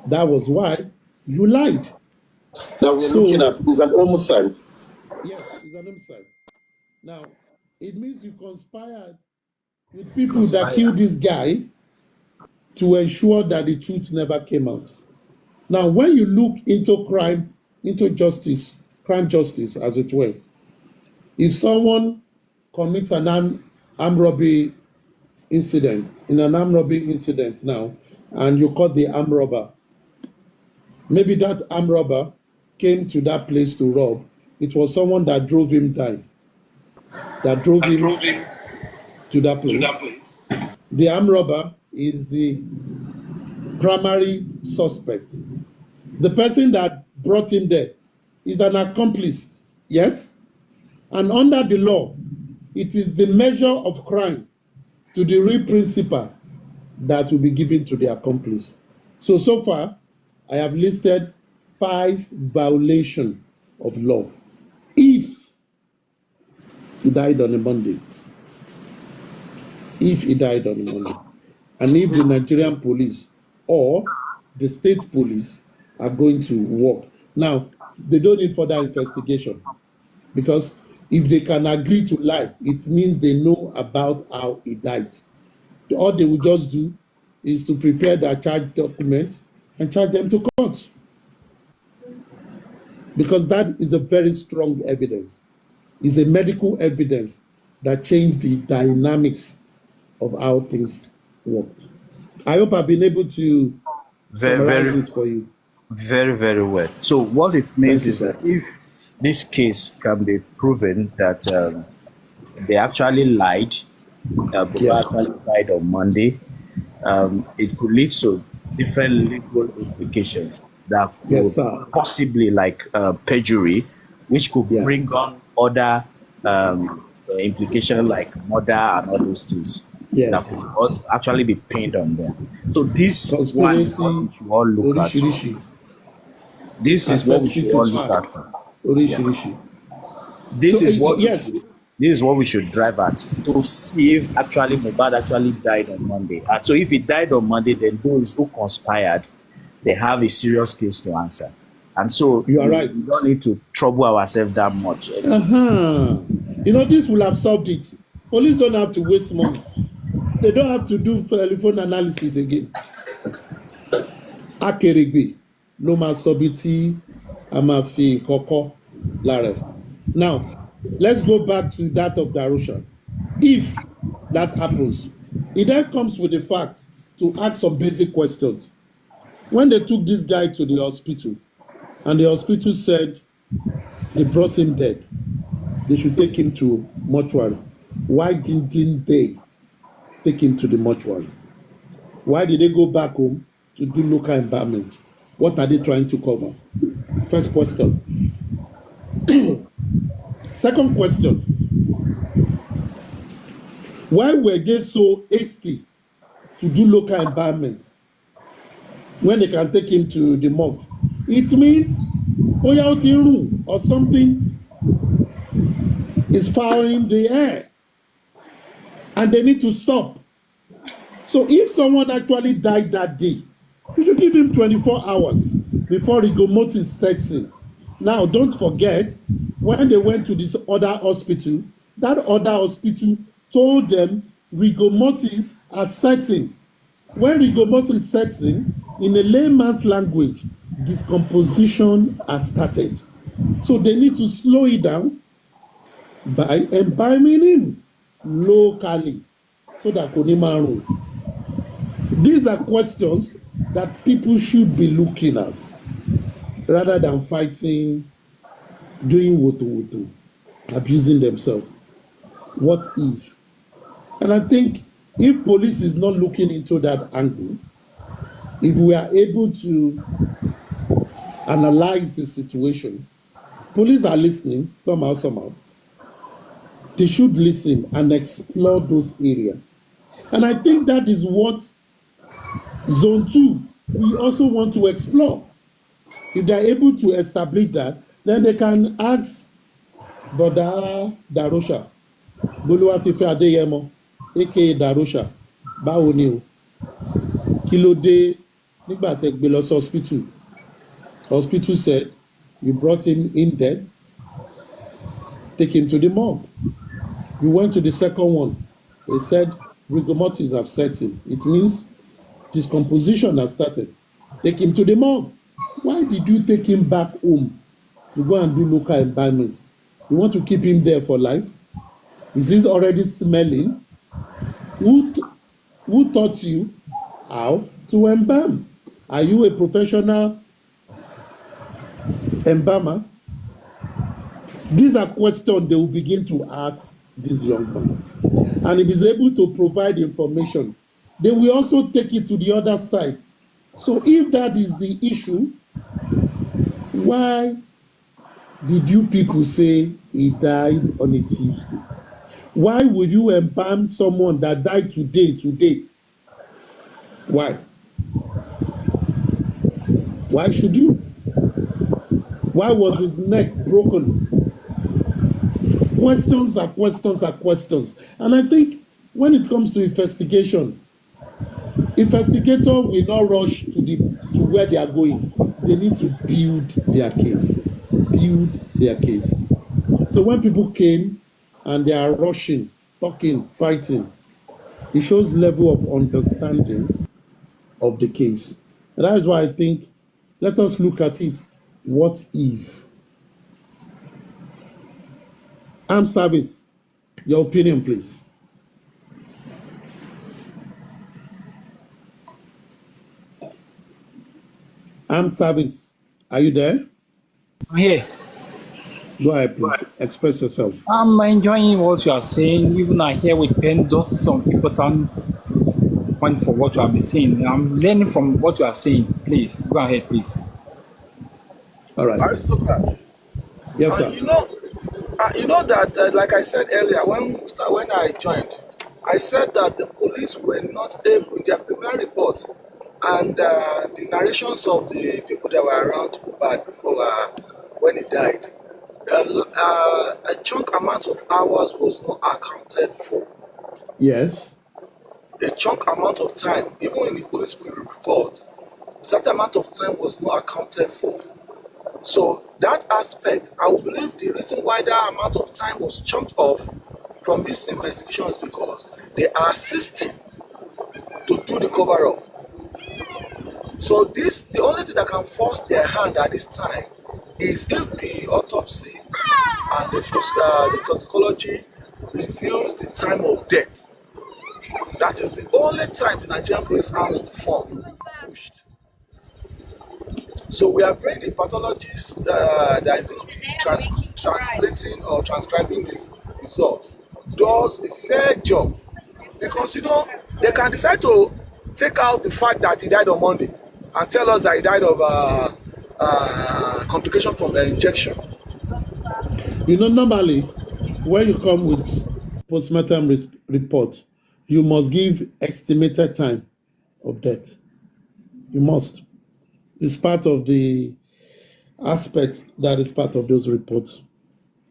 That was why you lied. Now we're looking at is an homicide. Yes, it's an homicide. Now, it means you conspired with people that killed this guy to ensure that the truth never came out. Now, when you look into crime, into justice, crime justice, as it were, if someone commits an armed robbery incident, in an armed robbery incident now, and you caught the armed robber, maybe that armed robber came to that place to rob, it was someone that drove him down, that drove him to that place. The armed robber is the primary suspect. The person that brought him there is an accomplice, yes? And under the law, it is the measure of crime to the real principal that will be given to the accomplice. So far, I have listed 5 violations of law. If he died on a Monday, and if the Nigerian police or the state police are going to work. Now, they don't need further investigation, because if they can agree to lie, it means they know about how he died. All they will just do is to prepare their charge document and charge them to court, because that is a very strong evidence. It's a medical evidence that changed the dynamics of how things worked. I hope I've been able to summarize it for you. Very, very well. So what it means is that if this case can be proven that they actually lied, actually died on Monday, it could lead to different legal implications that could possibly like perjury, which could bring on other implications like murder and all those things that could actually be pinned on them. So this is what we should all look at. This is what we should all look at. This is what we should drive at, to see if actually Mohbad actually died on Monday. And so if he died on Monday, then those who conspired, they have a serious case to answer. And so you are right. We don't need to trouble ourselves that much. You know, this will have solved it. Police don't have to waste money. They don't have to do telephone analysis again. Akerigbe, Loma Sobiti, Amafi, Koko, Lare. Now, let's go back to that of Darusha. If that happens, it then comes with the fact to ask some basic questions. When they took this guy to the hospital, and the hospital said they brought him dead, they should take him to mortuary. Why didn't they take him to the mortuary? Why did they go back home to do local embalmment? What are they trying to cover? First question. Second question. Why were they so hasty to do local embalmment when they can take him to the morgue? It means or something is fouling the air, and they need to stop. So if someone actually died that day, you should give him 24 hours before rigor mortis sets in. Now, don't forget, when they went to this other hospital, that other hospital told them rigor mortis are setting. When rigor mortis sets in a layman's language, decomposition has started. So they need to slow it down by embalming him locally so that Konimaru. These are questions that people should be looking at rather than fighting, doing woto, abusing themselves. What if? And I think if police is not looking into that angle, if we are able to analyze the situation, police are listening somehow. They should listen and explore those areas. And I think that is what Zone 2, we also want to explore. If they are able to establish that, then they can ask Brother Darusha, Boluwatife Adeyemo, aka Darusha, báwo ni o, kí ló dé nígbà tẹ́ gbé lọ sí hospital, hospital said you brought him in dead, take him to the morgue. You went to the second one, they said rigor mortis have set in. It means decomposition has started. Take him to the morgue. Why did you take him back home to go and do local environment? You want to keep him there for life? Is this already smelling? Who taught you how to embalm? Are you a professional embalmer? These are questions they will begin to ask this young man. And if he's able to provide information, they will also take it to the other side. So if that is the issue, why did you people say he died on a Tuesday? Why would you embalm someone that died today? Why? Why should you? Why was his neck broken? Questions are questions are questions. And I think when it comes to investigation, investigators will not rush to where they are going. They need to build their case. Build their case. So when people came and they are rushing, talking, fighting, it shows level of understanding of the case. And that is why I think let us look at it. What if? Armed service, your opinion, please. Armed service, are you there? I'm here. Go ahead, please. Express yourself. I'm enjoying what you are saying. Even I hear with pen dots some important point for what you have been saying. I'm learning from what you are saying. Please go ahead, please. All right. Aristocrats. Yes, sir. You know that, like I said earlier, when I joined, I said that the police were not able in their preliminary report and the narrations of the people that were around Mohbad before when he died. A chunk amount of hours was not accounted for. Yes. A chunk amount of time, even in the police report, certain amount of time was not accounted for. So that aspect, I would believe the reason why that amount of time was chunked off from this investigation is because they are assisting to do the cover-up. So the only thing that can force their hand at this time is if the autopsy and the toxicology reveals the time of death. That is the only time the Nigerian police have the form will be pushed. So we are bringing the pathologist that is going to be translating or transcribing these results does a fair job, because they can decide to take out the fact that he died on Monday and tell us that he died of complication from the injection. Normally, when you come with postmortem report, you must give estimated time of death. You must. It's part of the aspect that is part of those reports.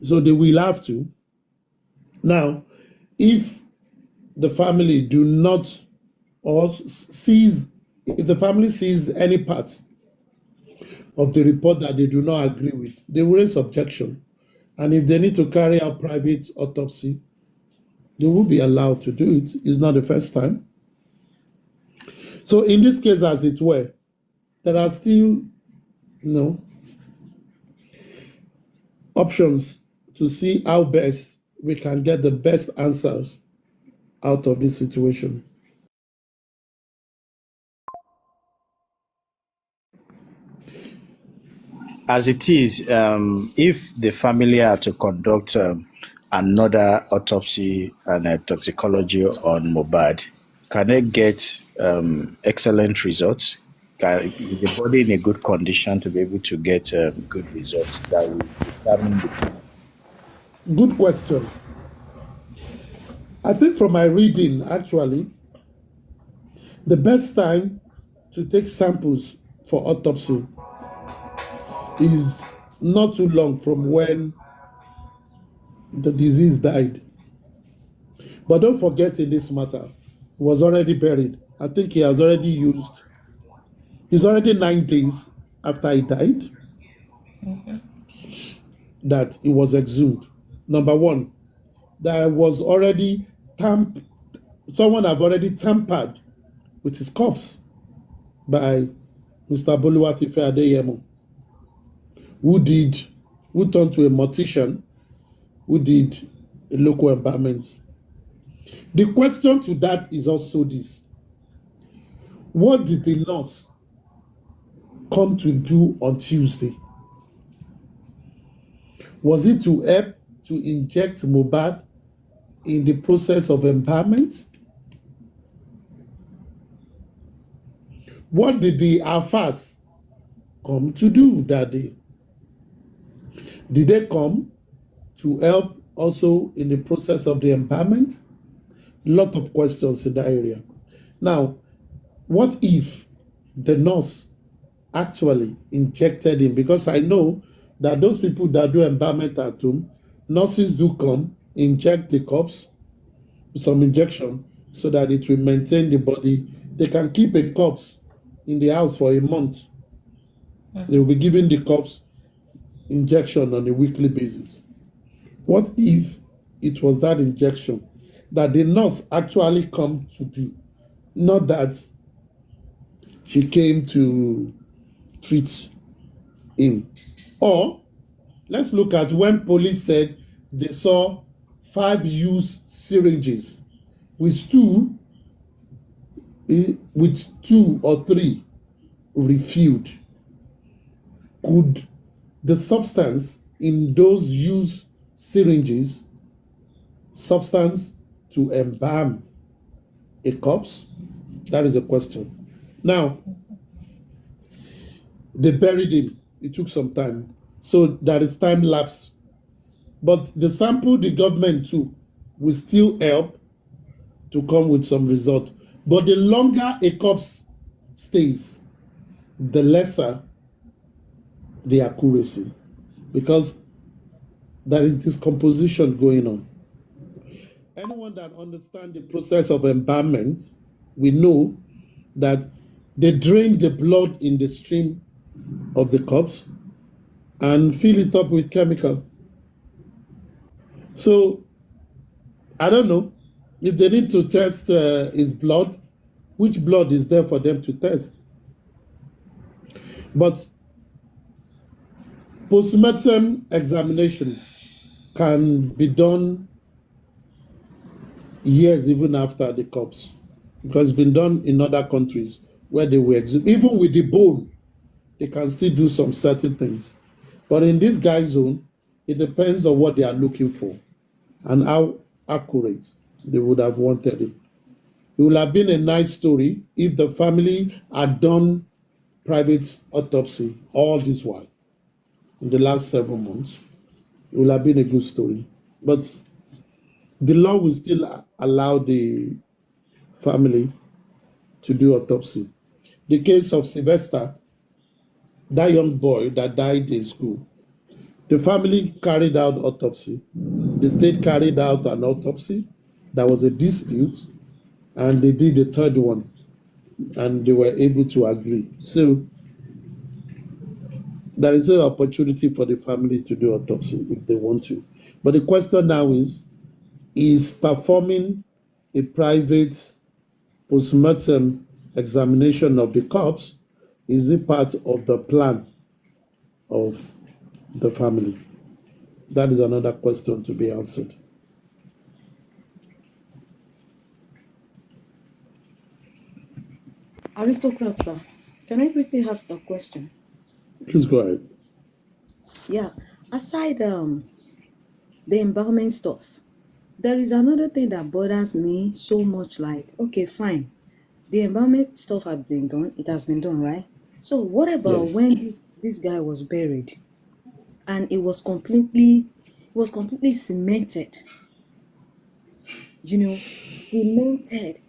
So they will have to. Now, if the family do not or if the family sees any part of the report that they do not agree with, they will raise objection. And if they need to carry out private autopsy, they will be allowed to do it. It's not the first time. So in this case, as it were, there are still options to see how best we can get the best answers out of this situation. As it is, if the family are to conduct another autopsy and toxicology on Mohbad, can they get excellent results? Is the body in a good condition to be able to get good results that will determine the... Good question. I think from my reading, actually, the best time to take samples for autopsy is not too long from when the disease died. But don't forget in this matter, he was already buried. I think he has already used It's already 9 days after he died that he was exhumed. Number one, there was already someone have already tampered with his corpse by Mr. Boluwatife Adeyemo, who turned to a mortician, who did a local embalmment. The question to that is also this: what did the nurse come to do on Tuesday? Was it to help to inject Mohbad in the process of embalmment? What did the Alphas come to do that day? Did they come to help also in the process of the empowerment? Lot of questions in that area. Now, what if the nurse actually injected him? Because I know that those people that do embalmment at home, nurses do come, inject the corpse, some injection, so that it will maintain the body. They can keep a corpse in the house for a month. They will be giving the corpse injection on a weekly basis. What if it was that injection that the nurse actually come to do, not that she came to treat him? Or let's look at when police said they saw 5 used syringes with two or three refilled. Could the substance in those used syringes substance to embalm a corpse? That is a question. Now, they buried him. It took some time. So there is time lapse. But the sample the government took will still help to come with some result. But the longer a corpse stays, the lesser the accuracy, because there is decomposition going on. Anyone that understands the process of embalmment, we know that they drain the blood in the stream of the corpse and fill it up with chemical. So I don't know if they need to test his blood, which blood is there for them to test. But postmortem examination can be done years even after the corpse, because it's been done in other countries where they were even with the bone, they can still do some certain things. But in this guy's zone, it depends on what they are looking for and how accurate they would have wanted it. It would have been a nice story if the family had done private autopsy all this while in the last 7 months. It would have been a good story. But the law will still allow the family to do autopsy. The case of Sylvester, that young boy that died in school, the family carried out autopsy. The state carried out an autopsy. There was a dispute, and they did the third one, and they were able to agree. So there is an opportunity for the family to do autopsy if they want to. But the question now is performing a private postmortem examination of the corpse, is it part of the plan of the family? That is another question to be answered. Aristocrats, sir. Can I quickly ask a question? Please go ahead. Yeah. Aside the embalming stuff, there is another thing that bothers me so much. Like, okay, fine, the embalming stuff has been done. It has been done, right? So what about Yes. when this guy was buried, and it was completely cemented? Cemented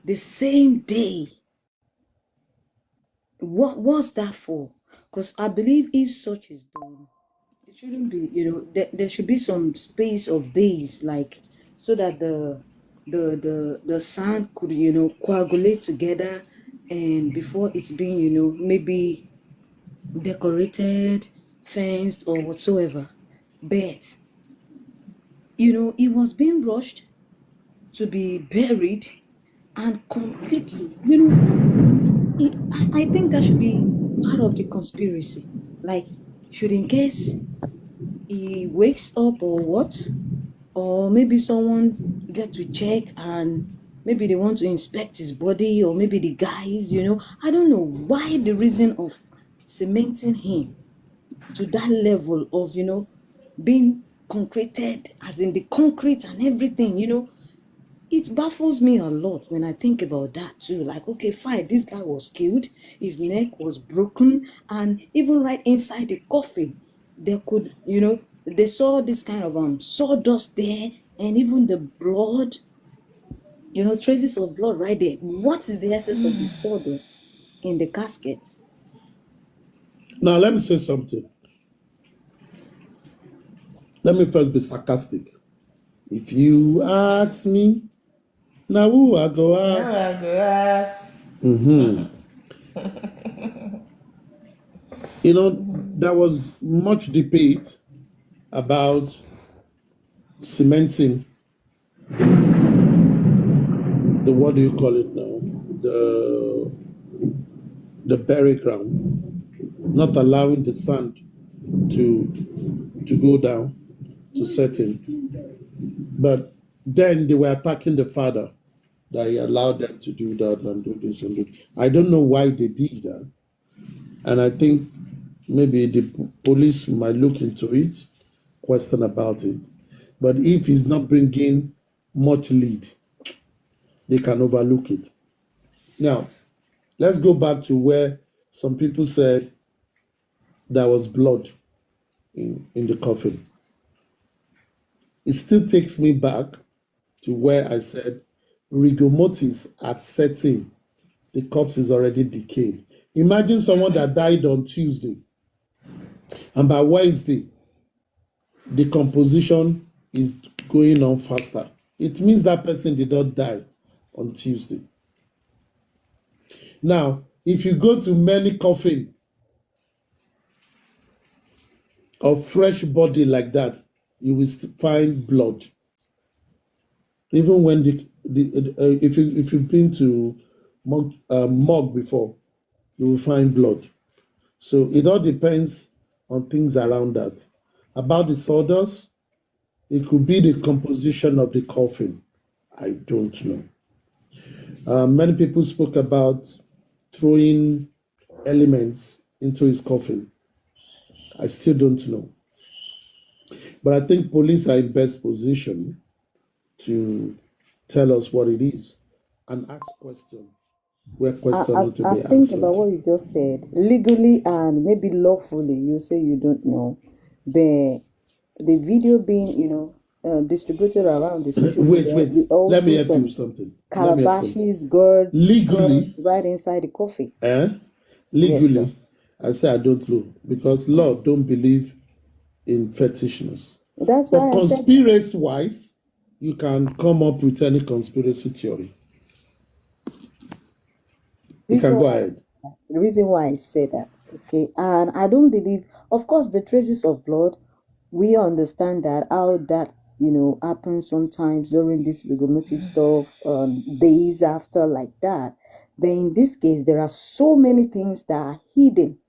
the same day. What was that for? Because I believe if such is done, it shouldn't be, there should be some space of days, like, so that the sand could, coagulate together and before it's being, maybe decorated, fenced, or whatsoever. But, it was being rushed to be buried and completely, I think that should be part of the conspiracy. Like, should in case he wakes up or what, or maybe someone get to check and maybe they want to inspect his body, or maybe the guys, I don't know why the reason of cementing him to that level of, being concreted, as in the concrete and everything, it baffles me a lot when I think about that too. Like, okay, fine, this guy was killed, his neck was broken, and even right inside the coffin, they could, they saw this kind of sawdust there, and even the blood, traces of blood right there. What is the essence of the sawdust in the casket? Now, let me say something. Let me first be sarcastic. If you ask me, now who I go ask? Now I go ask. There was much debate about cementing the, what do you call it now? The burial ground, not allowing the sand to go down to set in. But then they were attacking the father, that he allowed them to do that and do this and do. I don't know why they did that, and I think maybe the police might look into it, question about it. But if he's not bringing much lead, they can overlook it. Now, let's go back to where some people said there was blood in the coffin. It still takes me back to where I said rigor mortis at setting, the corpse is already decayed. Imagine someone that died on Tuesday, and by Wednesday, decomposition is going on faster. It means that person did not die on Tuesday. Now, if you go to many coffin of fresh body like that, you will find blood. Even when if you've been to morgue before, you will find blood. So it all depends on things around that. About the sawdust, it could be the composition of the coffin. I don't know. Many people spoke about throwing elements into his coffin. I still don't know. But I think police are in best position to tell us what it is and ask questions where questions need to be Think about answered. what you just said. Legally and maybe lawfully, you say you don't know. But the video being, distributed around the social Wait, media, wait. we all Let me see help you some with something. calabashes, gourds, Legally, cloths right inside the coffee. Yes, sir. Legally, I say I don't know because law don't believe in fetishness. That's But why I said conspiracy wise, you can come up with any conspiracy theory. You this can go one. ahead. The reason why I say that, okay, and I don't believe, of course, the traces of blood, we understand that how that happens sometimes during this regomotive stuff, days after like that. But in this case, there are so many things that are hidden.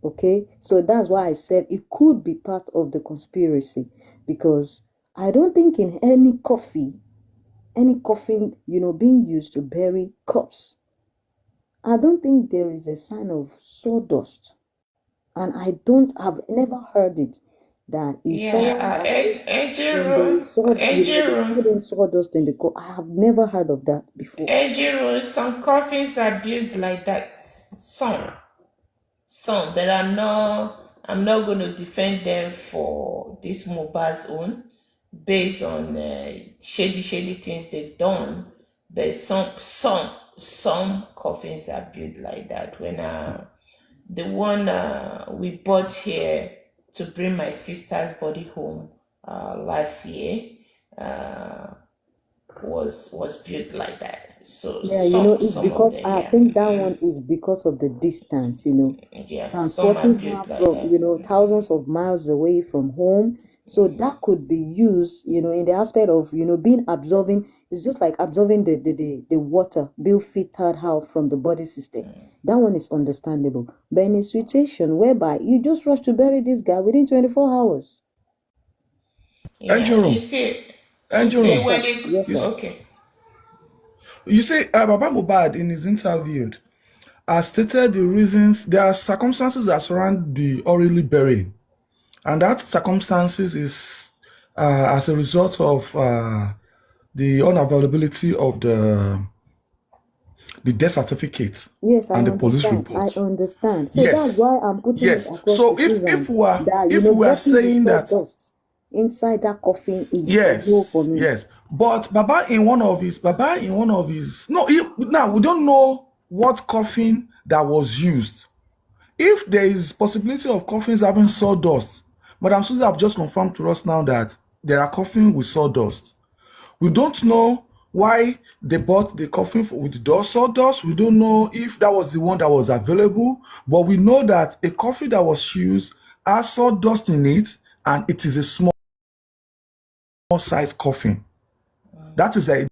Okay, so that's why I said it could be part of the conspiracy, because I don't think in any coffin, being used to bury corpse, I don't think there is a sign of sawdust, and I've never heard it that if someone Yeah, dies and Ejiro, they put in sawdust in the coffin. I have never heard of that before. Ejiro, some coffins are built like that. Some, but I'm not going to defend them for this Mohbad's own, based on shady things they've done. But some coffins are built like that. When the one we bought here to bring my sister's body home last year was built like that. So Yeah, you know, it's some of because them, I yeah, think that one is because of the distance, you know, yeah, some are transporting her built like from, that. you know, thousands of miles away from home. So that could be used, you know, in the aspect of, you know, being absorbing. It's just like absorbing the water being filtered out from the body system. That one is understandable. But in a situation whereby you just rush to bury this guy within 24 hours. Yeah, Engine you room. see, Engine room. Yes, when sir. you Yes, You, sir. okay, you see, Baba Mubad in his interview has stated the reasons. There are circumstances that surround the orally burying, and that circumstances is as a result of the unavailability of the death certificate Yes, I and the police understand. I report. understand. So that's Yes, why I'm putting it yes. across to So if Susan that, you if know, we are getting the saying that, sawdust inside that coffin is a no for yes, me. yes, but Baba in one of his no, now we don't know what coffin that was used. If there is possibility of coffins having sawdust, Madam Susan have just confirmed to us now that there are coffins with sawdust. We don't know why they bought the coffin with the sawdust. We don't know if that was the one that was available, but we know that a coffin that was used has sawdust in it, and it is a small size coffin. That is a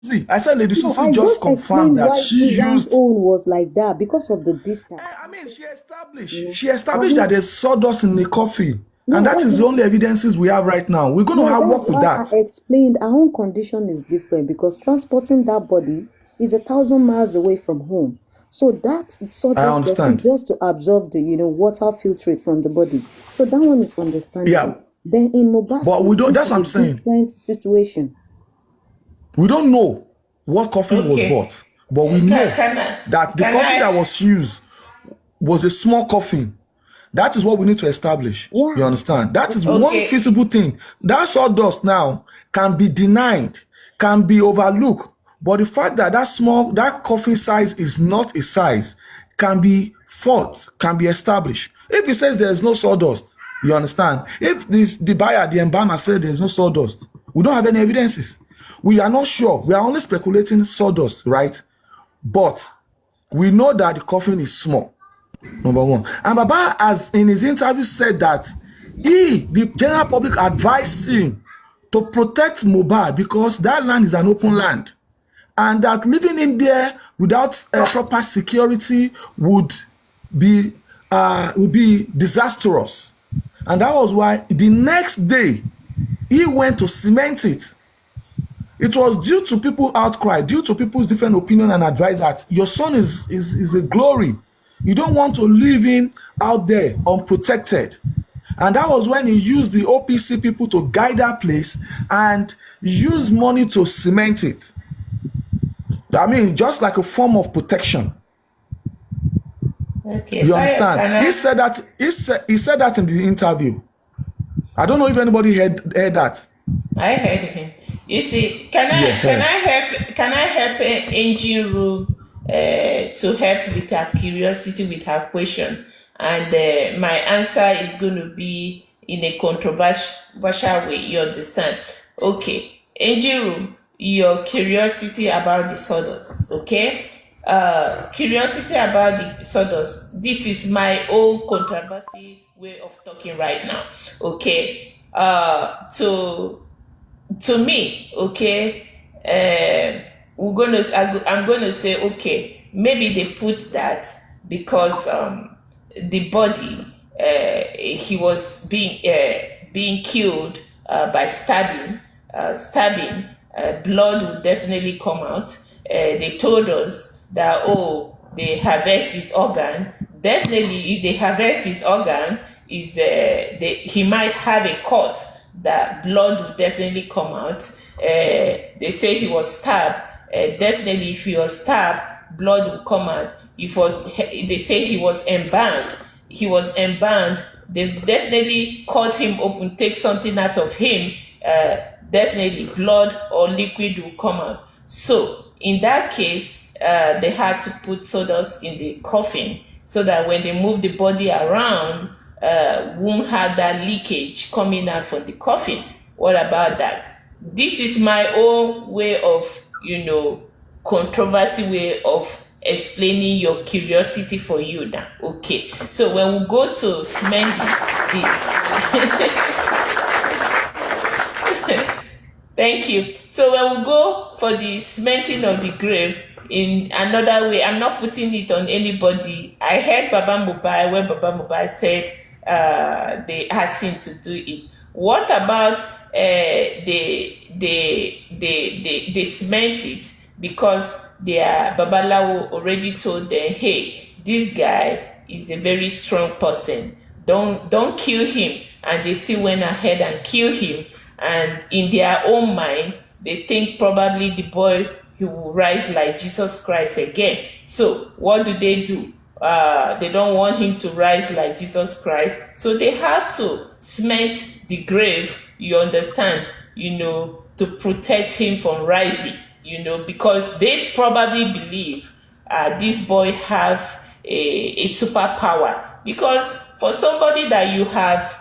see. I said Lady No, Susie I just just confirmed explained that why she Susan's used. own was like that because of the distance. I mean, she You established know, she established that there's sawdust in the coffee, and yeah, that that's is the why. only evidences we have right now. We're going to Yeah, have that's work with why I that. explained our own condition is different because transporting that body is 1,000 miles away from home. So that I sawdust dust is understand. just to absorb the, you know, water filtrate from the body. So that one is Yeah, understandable. Then in Mohbad's but we case, don't. this That's is what a I'm saying. different situation. We don't know what coffin was okay. bought, but we know Can I that the can coffin I that was used was a small coffin. That is what we need to establish. You Yeah. understand? That is Okay. one okay, feasible thing. That sawdust now can be denied, can be overlooked. But the fact that that coffin size is not a size can be fought, can be established. If he says there is no sawdust, you understand? If the buyer, the embalmer said there is no sawdust, we don't have any evidences. We are not sure. We are only speculating sawdust, right? But we know that the coffin is small. Number one. And Baba has in his interview said that the general public advised him to protect Mohbad because that land is an open land, and that living in there without proper security would be disastrous. And that was why the next day he went to cement it. It was due to people outcry, due to people's different opinion and advice that your son is a glory. You don't want to leave him out there unprotected. And that was when he used the OPC people to guide that place and use money to cement it. I mean, just like a form of protection. okay, You fire, understand? can He said that in the interview. I don't know if anybody heard that. I heard him. You see, Yeah. can I help engine room to help with her curiosity with her question, and my answer is going to be in a controversial way. You understand? Okay, engine room, your curiosity about the sawdust. Okay, curiosity about the sawdust. This is my own controversy way of talking right now. Okay, to me, okay, I'm gonna say, okay, maybe they put that because the body, he was being killed by stabbing, blood would definitely come out. They told us that, oh, they harvest his organ. Definitely, if they harvest his organ, he might have a cut that blood will definitely come out. They say he was stabbed. Definitely, if he was stabbed, blood will come out. They say he was embalmed. He was embalmed. They definitely cut him open, take something out of him. Definitely, blood or liquid will come out. So, in that case, they had to put sawdust in the coffin so that when they move the body around, won't have that leakage coming out from the coffin. What about that? This is my own way of, controversy way of explaining your curiosity for you now. Okay. So when we go to cement thank you. So when we go for the cementing of the grave in another way, I'm not putting it on anybody. I heard Baba Mobile where Baba Mobile said they asked him to do it. What about they cement it because their Babalawo already told them, hey, this guy is a very strong person. Don't kill him. And they still went ahead and killed him. And in their own mind, they think probably the boy he will rise like Jesus Christ again. So what do? They don't want him to rise like Jesus Christ. So they had to cement the grave, you understand, to protect him from rising, because they probably believe this boy have a superpower. Because for somebody that you have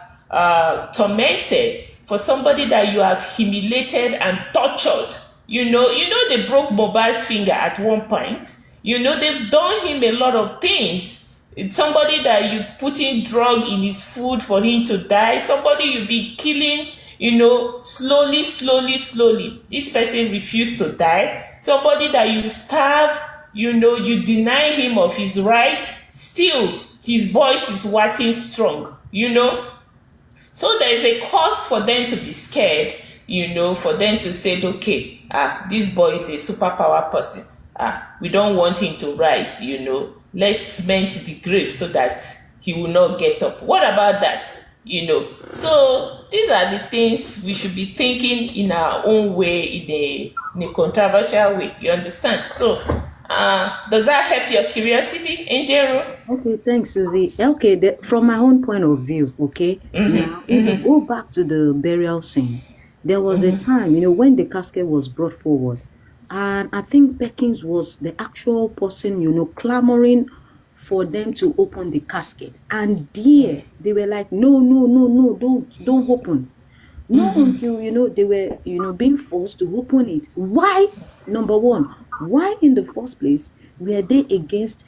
tormented, for somebody that you have humiliated and tortured, they broke Mobile's finger at one point. They've done him a lot of things. It's somebody that you put in drug in his food for him to die. Somebody you be killing, slowly. This person refused to die. Somebody that you starve, you deny him of his right. Still, his voice is waxing strong, So there is a cause for them to be scared, for them to say, okay, this boy is a superpower person. We don't want him to rise, Let's cement the grave so that he will not get up. What about that? So these are the things we should be thinking in our own way, in a controversial way. You understand? So does that help your curiosity, Angel? Okay, thanks, Susie. Okay, from my own point of view, okay, now if you go back to the burial scene, there was a time, when the casket was brought forward, and I think Perkins was the actual person, clamoring for them to open the casket, and there they were like, no, don't open. Not until they were being forced to open it. Why? Number one, why in the first place were they against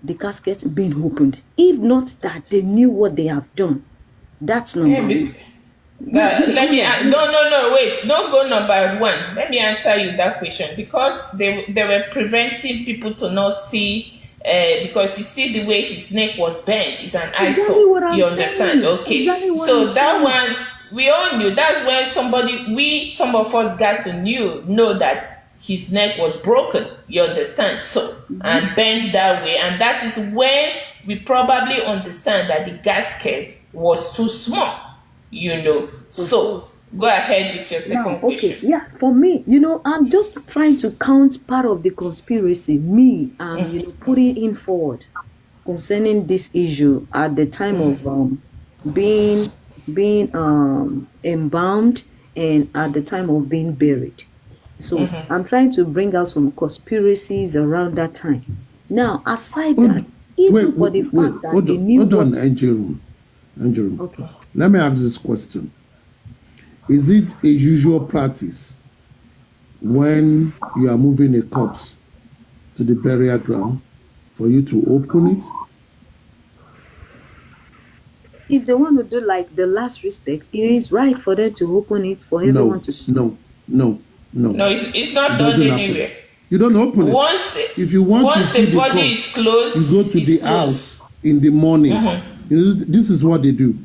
the casket being opened? If not that they knew what they have done. That's number one. Let me no wait, don't go number one. Let me answer you that question, because they were preventing people to not see. Because you see the way his neck was bent is an eyesore. You understand? Okay. Exactly so that one we all knew. That's when some of us got to know that his neck was broken. You understand? So and bent that way, and that is when we probably understand that the gasket was too small. So go ahead with your second question. Okay, yeah, for me, I'm just trying to count part of the conspiracy, putting in forward concerning this issue at the time of being embalmed and at the time of being buried. So I'm trying to bring out some conspiracies around that time. Now, aside that, even for the fact that they knew hold on, Angel. Okay. Let me ask this question. Is it a usual practice when you are moving a corpse to the burial ground for you to open it? If they want to do like the last respect, it is right for them to open it for everyone to see. No, it's not done anywhere. Happen. You don't open it. If you want to see the body is closed, you go to the house in the morning. This is what they do.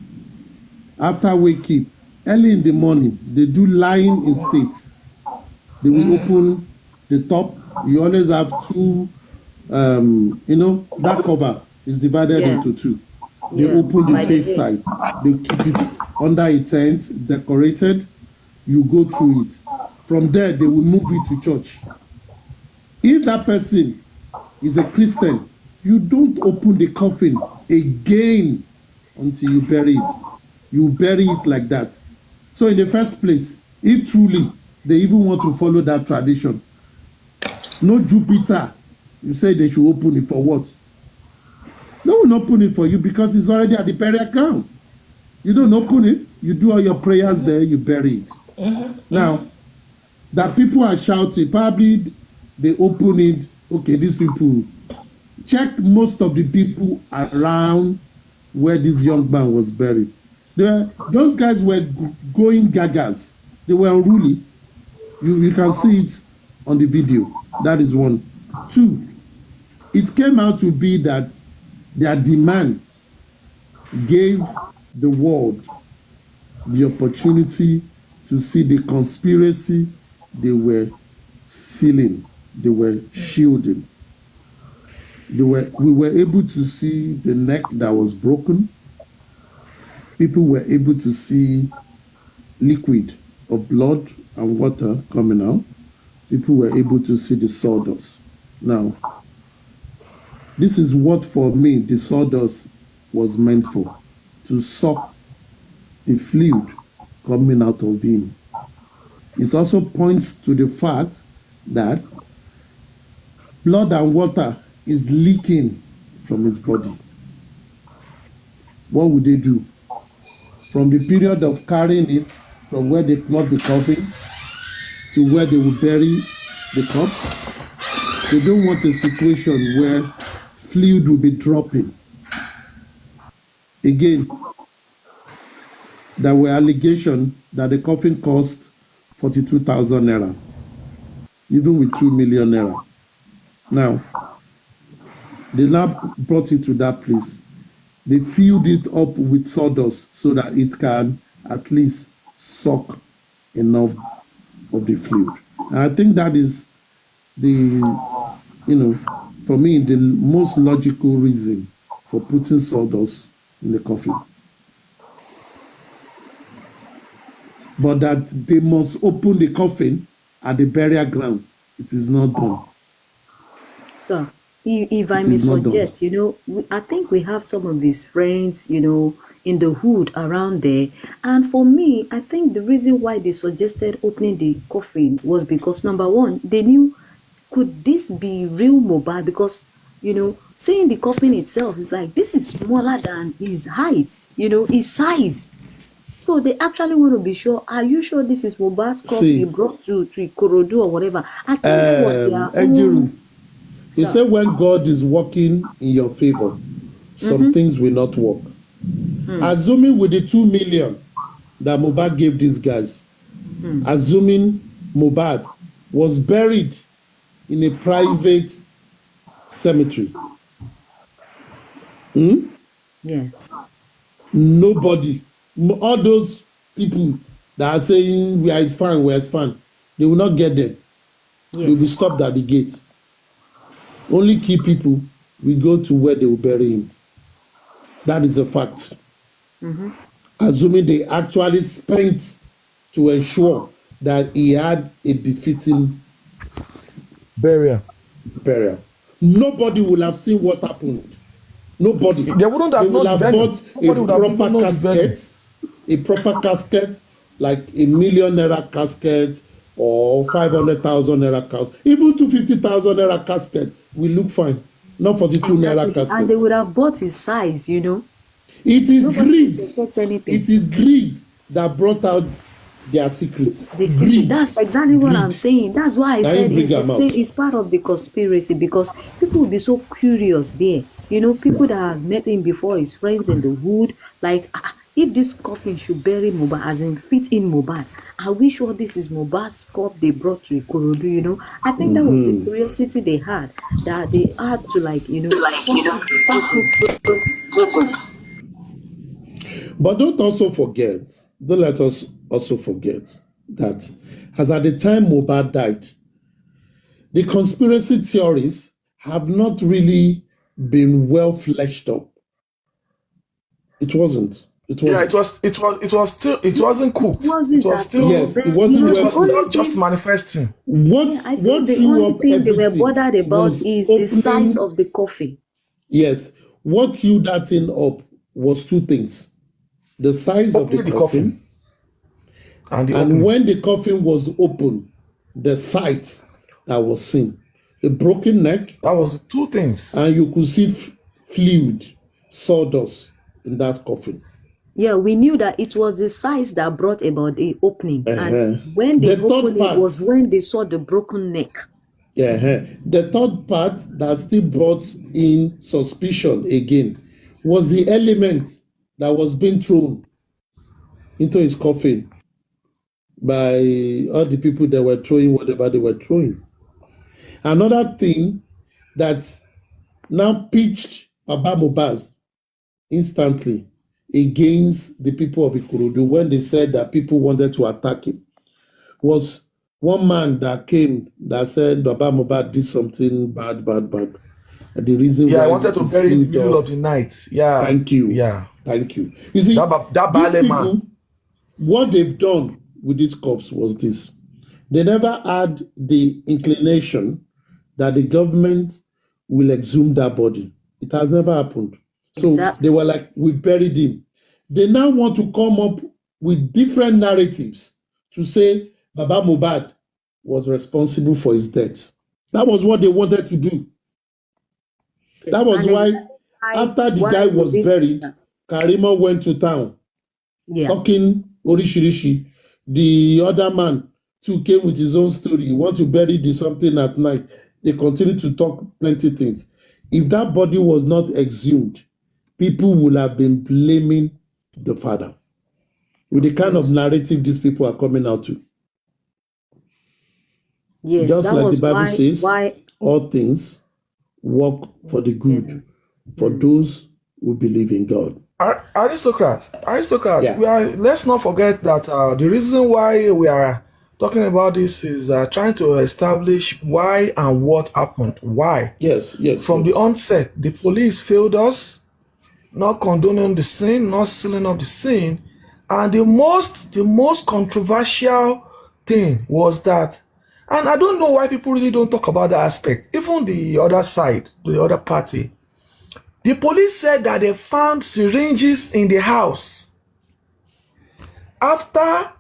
After waking, early in the morning, they do lying in state. They will open the top. You always have two, that cover is divided into two. They open the face side. They keep it under a tent, decorated. You go through it. From there, they will move it to church. If that person is a Christian, you don't open the coffin again until you bury it. You bury it like that. So in the first place, if truly they even want to follow that tradition, no Jupiter, you say they should open it for what? No one open it for you because it's already at the burial ground. You don't open it, you do all your prayers there, you bury it. Now, that people are shouting, probably they open it. Okay, these people, check most of the people around where this young man was buried. Those guys were going gagas. They were unruly. You can see it on the video. That is one. Two, it came out to be that their demand gave the world the opportunity to see the conspiracy they were sealing, they were shielding. We were able to see the neck that was broken. People were able to see liquid of blood and water coming out. People were able to see the sawdust. Now, this is what for me the sawdust was meant for, to suck the fluid coming out of him. It also points to the fact that blood and water is leaking from his body. What would they do? From the period of carrying it from where they plot the coffin to where they will bury the corpse, they don't want a situation where fluid will be dropping. Again, there were allegations that the coffin cost 42,000 naira, even with 2 million naira. Now, they now brought it to that place. They filled it up with sawdust so that it can at least suck enough of the fluid. And I think that is for me, the most logical reason for putting sawdust in the coffin. But that they must open the coffin at the burial ground, it is not done. So, if I may suggest, I think we have some of his friends, in the hood around there. And for me, I think the reason why they suggested opening the coffin was because, number one, they knew, could this be real Mohbad? Because, seeing the coffin itself is like, this is smaller than his height, his size. So they actually want to be sure, are you sure this is Mohbad's cup he brought to Ikorodu or whatever? I think that was their own. You say when God is working in your favor, some things will not work. Assuming with the 2 million that Mohbad gave these guys, assuming Mohbad was buried in a private cemetery, yeah, nobody, all those people that are saying we are his fan, they will not get them. Yes. They will be stopped at the gate. Only key people will go to where they will bury him. That is a fact. Assuming they actually spent to ensure that he had a befitting burial. Nobody will have seen what happened. Nobody. They wouldn't have known the venue. A proper casket, like a $1 million naira casket or 500,000 naira casket. Even 250,000 naira casket will look fine. Not 42 naira casket. And they would have bought his size, It is Nobody greed. It is greed that brought out their secret. That's exactly what I'm saying. That's why I said it's part of the conspiracy, because people will be so curious there. People that has met him before, his friends in the hood, like, if this coffin should bury Mohbad, as in fit in Mohbad, are we sure this is Mohbad's cup they brought to Ikorodu? I think that was the curiosity they had, that they had to But don't let us also forget that as at the time Mohbad died, the conspiracy theories have not really been well fleshed up. It wasn't. Yeah, it wasn't cooked. It was still just manifesting. I think the only thing they were bothered about is the size of the coffin. Yes. What threw that thing up was two things. The size of the coffin. And when the coffin was open, the sight that was seen. A broken neck. That was two things. And you could see fluid, sawdust in that coffin. Yeah, we knew that it was the size that brought about the opening. And when The they third opened it part- was when they saw the broken neck. The third part that still brought in suspicion again was the element that was being thrown into his coffin by all the people that were throwing whatever they were throwing. Another thing that now pitched Baba Mohbad instantly against the people of Ikorodu when they said that people wanted to attack him was one man that came that said Baba Mohbad did something bad. The reason why I wanted to he bury in the sealed middle up- of the night. Yeah. Thank you. Yeah. Thank you. You see, That these ballet people, man. what they've done with these cops was this. They never had the inclination that the government will exhume that body. It has never happened. So Exactly. they were like, we buried him. They now want to come up with different narratives to say Baba Mohbad was responsible for his death. That was what they wanted to do. That was why after the guy was buried, Karima went to town talking Orishirishi. The other man too came with his own story. He want to bury the something at night. They continue to talk plenty things. If that body was not exhumed, people would have been blaming the father with the kind of narrative these people are coming out to. Yes, just that like was the Bible says, all things work for the good for those who believe in God. Aristocrats. Yeah. Let's not forget that the reason why we are talking about this is trying to establish why and what happened. Why? Yes. From the onset, the police failed us, not condoning the sin, not sealing up the sin, and the most controversial thing was that, and I don't know why people really don't talk about that aspect. Even the other side, the other party, the police said that they found syringes in the house after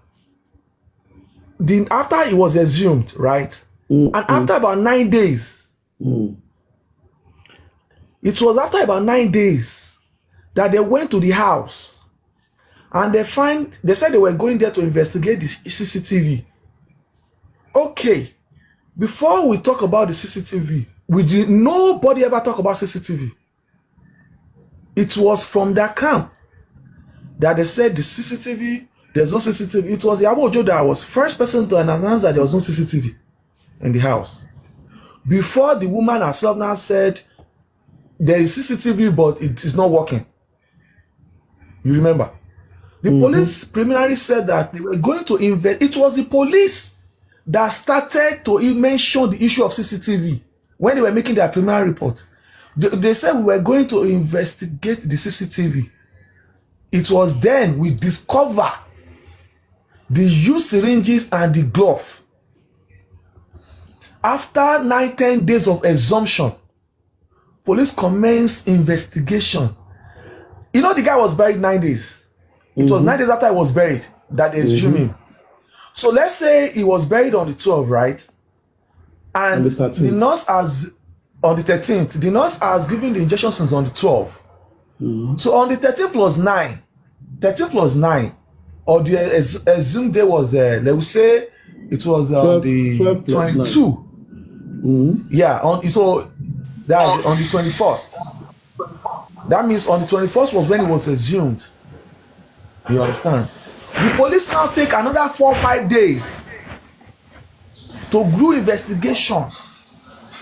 it was exhumed, right? And after about 9 days, it was after about 9 days that they went to the house and they said they were going there to investigate the CCTV. Okay, before we talk about the CCTV, nobody ever talk about CCTV. It was from that camp that they said the CCTV, there's no CCTV. It was Yabo Ojo that was first person to announce that there was no CCTV in the house. Before the woman herself now said there is CCTV, but it is not working. You remember? The police preliminary said that they were going to invest. It was the police that started to mention the issue of CCTV when they were making their preliminary report. They said we were going to investigate the CCTV. It was then we discover the used syringes and the glove. After 9-10 days of exhumption, police commenced investigation. You know, the guy was buried 9 days. It was 9 days after he was buried that they exhumed him. So let's say he was buried on the 12th, right? And the nurse has, on the 13th, the nurse has given the injections on the 12th. So on the 13th plus 9, or the exhumed day was, let's say it was on the 22. Yeah, so that's on the 21st. That means on the 21st was when it was exhumed. You understand? The police now take another 4 or 5 days to do investigation,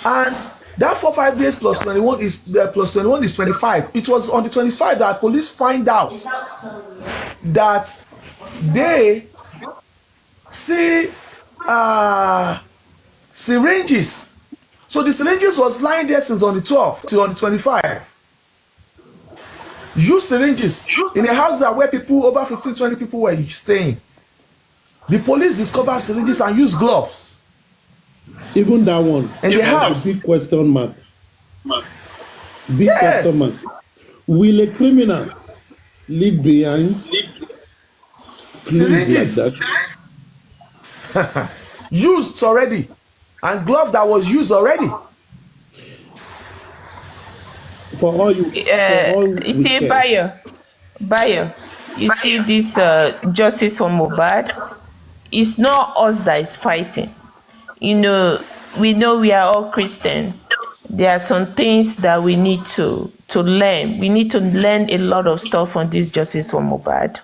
and that 4 or 5 days plus 21 is 25. It was on the 25 that police find out that they see syringes. So the syringes was lying there since on the 12th till on the 25. Used syringes in a house where people, over 15-20 people were staying. The police discovered syringes and used gloves. Even that one. And the house. Big question mark. Question mark. Will a criminal leave behind syringes like used already, and glove that was used already? You see, buyer. you see this justice for Mohbad, it's not us that is fighting. You know we are all Christian. There are some things that we need to learn. We need to learn a lot of stuff on this justice for Mohbad.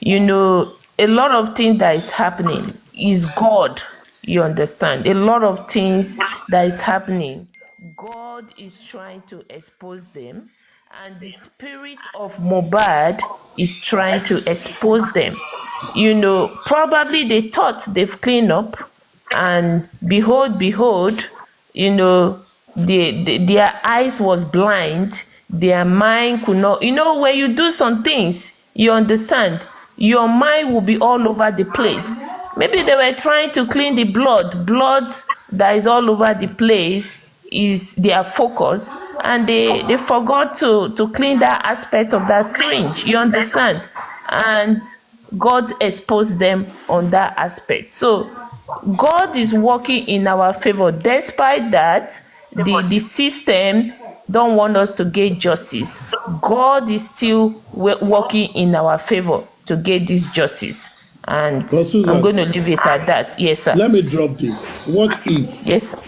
A lot of things that is happening is God. You understand? A lot of things that is happening, God is trying to expose them, and the spirit of Mohbad is trying to expose them. Probably they thought they've cleaned up, and behold, their eyes was blind, their mind could not. When you do some things, you understand, your mind will be all over the place. Maybe they were trying to clean the blood that is all over the place is their focus, and they forgot to clean that aspect of that syringe, you understand, and God exposed them on that aspect. So God is working in our favor. Despite that, the system don't want us to get justice. God is still working in our favor to get this justice. And But Susan, I'm going to leave it at that. Yes, sir. let me drop this. What if? Yes, sir.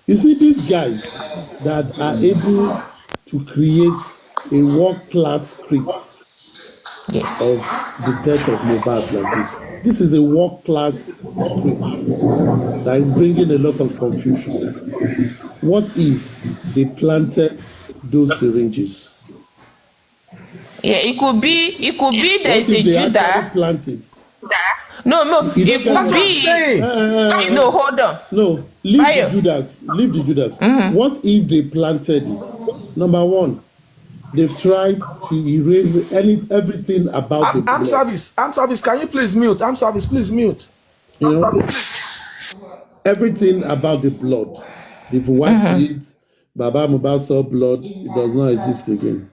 You see, these guys that are able to create a world-class script Yes. of the death of Mohbad like this. This is a world-class script that is bringing a lot of confusion. What if they planted those syringes? Yeah, it could be there is a What if they actually Judah. plant it? No, You it don't could get be. No, hold on. No, leave Bayo. the Judas. Leave the Judas. What if they planted it? Number one, they've tried to erase everything about the I'm blood. service. I'm service. Can you please mute? I'm service. Please mute. You know, everything about the blood. They've wiped it. Baba Mohbad saw blood. It does not exist again.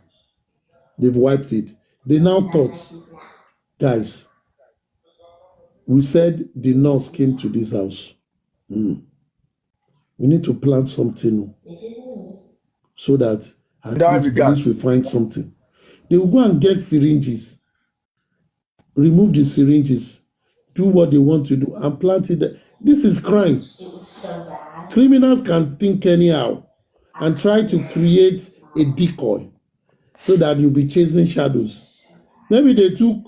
They've wiped it. They now thought, guys, we said the nurse came to this house. We need to plant something so that at That least regard. police will find something. They will go and get syringes, remove the syringes, do what they want to do, and plant it there. This is crime. Criminals can think anyhow and try to create a decoy so that you'll be chasing shadows. Maybe they took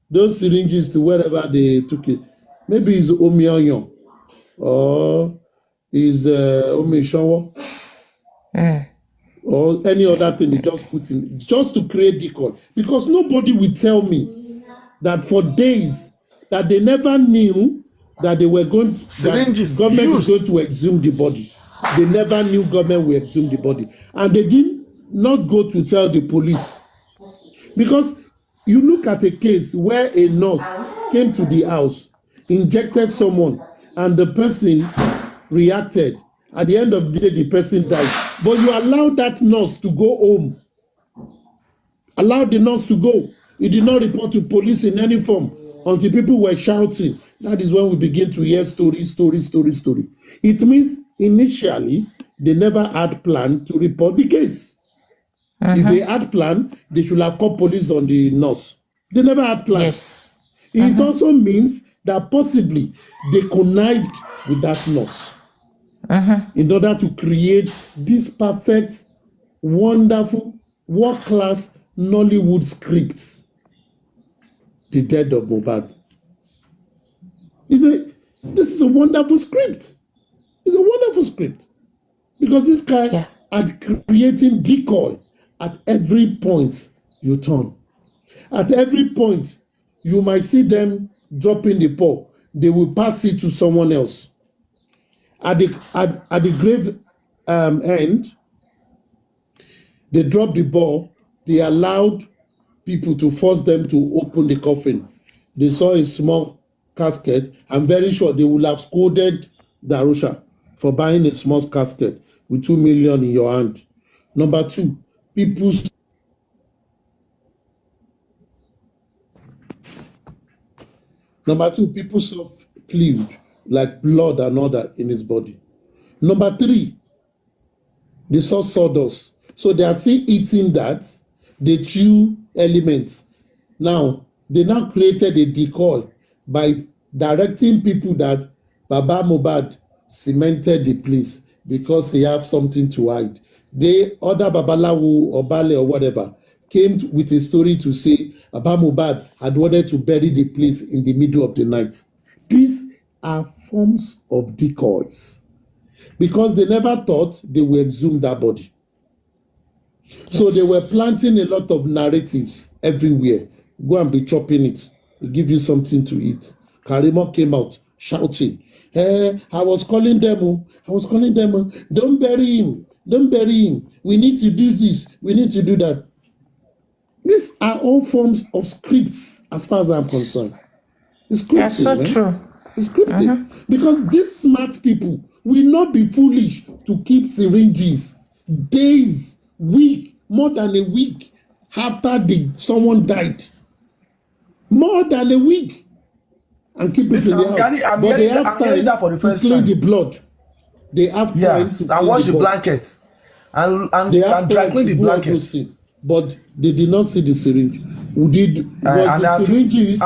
those syringes to wherever they took it. Maybe it's Omiyonyo or is Omishowo or any other thing they just put in just to create decoy. Because nobody will tell me that for days that they never knew that they were going to, Syringes that government used. is going to exhume the body. They never knew government will exhume the body. And they did not go to tell the police. Because you look at a case where a nurse came to the house, injected someone, and the person reacted. At the end of the day, the person died. But you allowed that nurse to go home. Allowed the nurse to go. You did not report to police in any form until people were shouting. That is when we begin to hear story. It means initially they never had planned to report the case. If they had planned, they should have called police on the nurse. They never had planned. Yes. It also means that possibly they connived with that nurse in order to create this perfect, wonderful, world-class Nollywood scripts. The death of Mohbad. This is a wonderful script. It's a wonderful script. Because this guy had creating decoy at every point you turn. At every point, you might see them dropping the paw. They will pass it to someone else. At the grave end, they drop the ball. They allowed people to force them to open the coffin. They saw a small casket. I'm very sure they will have scolded Darusha for buying a small casket with 2 million in your hand. Number two, people saw fluid like blood and all that in his body. Number three, they saw sawdust. So they are still eating that. They chew elements. Now, they now created a decoy by directing people that Baba Mohbad cemented the place because he have something to hide. They, other Babalawo or Bale or whatever, came with a story to say Baba Mohbad had wanted to bury the place in the middle of the night. These are forms of decoys because they never thought they would exhume that body. So they were planting a lot of narratives everywhere. Go and be chopping it. We give you something to eat. Karimo came out shouting, I was calling them, don't bury him, don't bury him. We need to do this, we need to do that. These are all forms of scripts as far as I'm concerned. It's scripting, That's so man. true. It's scripting. Because these smart people will not be foolish to keep syringes days, week, more than a week after someone died. More than a week. And keep it in the house. But they have time to clean the blood. They have time to and wash the blanket and dry clean the blanket. But they did not see the syringe. Was the syringes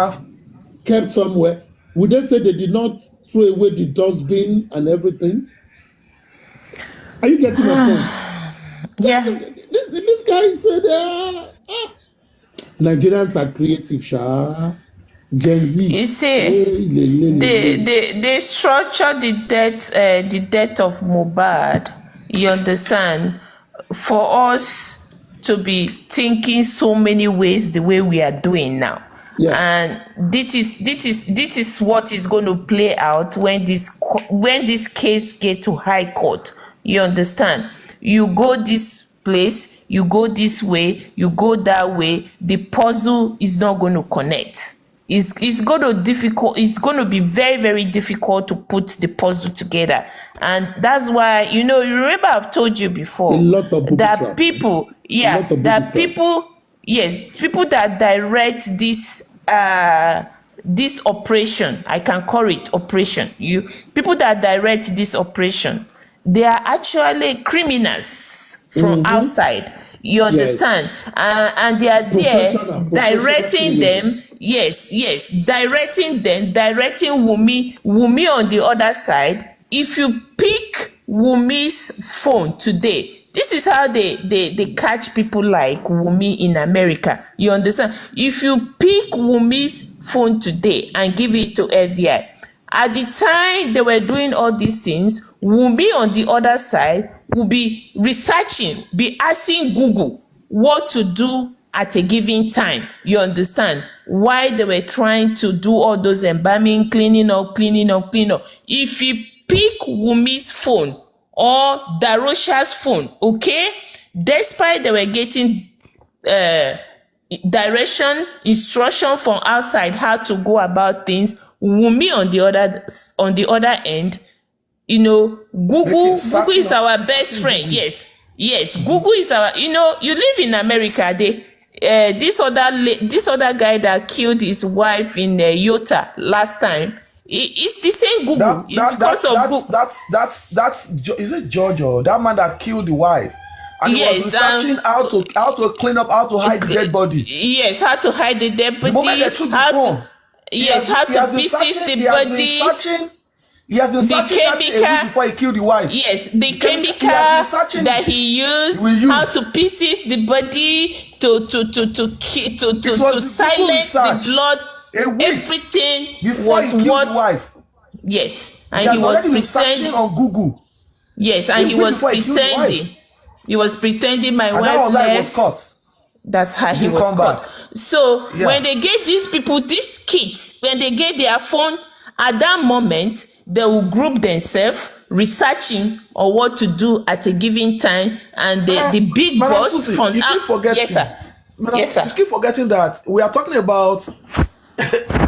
kept somewhere? Would they say they did not throw away the dustbin and everything? Are you getting my point? Yeah. This guy said, Nigerians are creative, Sha. Gen Z. You see, they structure the death of Mohbad. You understand? For us to be thinking so many ways the way we are doing now. Yeah. And this is what is going to play out when this case get to High Court. You understand? You go this place, you go this way, you go that way. The puzzle is not going to connect. It's going to be very, very difficult to put the puzzle together. And that's why, you remember I've told you before that people that direct this operation, I can call it operation. People that direct this operation, they are actually criminals from outside. You understand? And they are there directing them. Yes, directing Wunmi on the other side. If you pick Wunmi's phone today, this is how they catch people like Wunmi in America. You understand? If you pick Wunmi's phone today and give it to FBI, at the time they were doing all these things, Wunmi on the other side will be researching, be asking Google what to do at a given time. You understand? Why they were trying to do all those embalming, cleaning up. If you pick Wunmi's phone or Darosha's phone, okay, despite they were getting instruction from outside how to go about things, Wunmi on the other end, Google is our best friend. Yes, Google is our, you live in America, this other guy that killed his wife in Utah last time, it's the same Google. Is it George or that man that killed the wife? And he was researching how to clean up, how to hide the dead body. Yes, how to hide the dead body. The moment they took the phone, how to pieces the body. He has been searching that a week before he killed the wife. Yes, the chemical that he used, how to pieces the body to silence the blood. Everything before was he killed the wife. Yes, and he was pretending on Google. Yes, and he was pretending. He was pretending my wife left. That's how he was caught. So when they get these people, these kids, when they get their phone, at that moment, they will group themselves researching on what to do at a given time, and the big boss Susie, from you keep forgetting. Yes, sir. You keep forgetting that we are talking about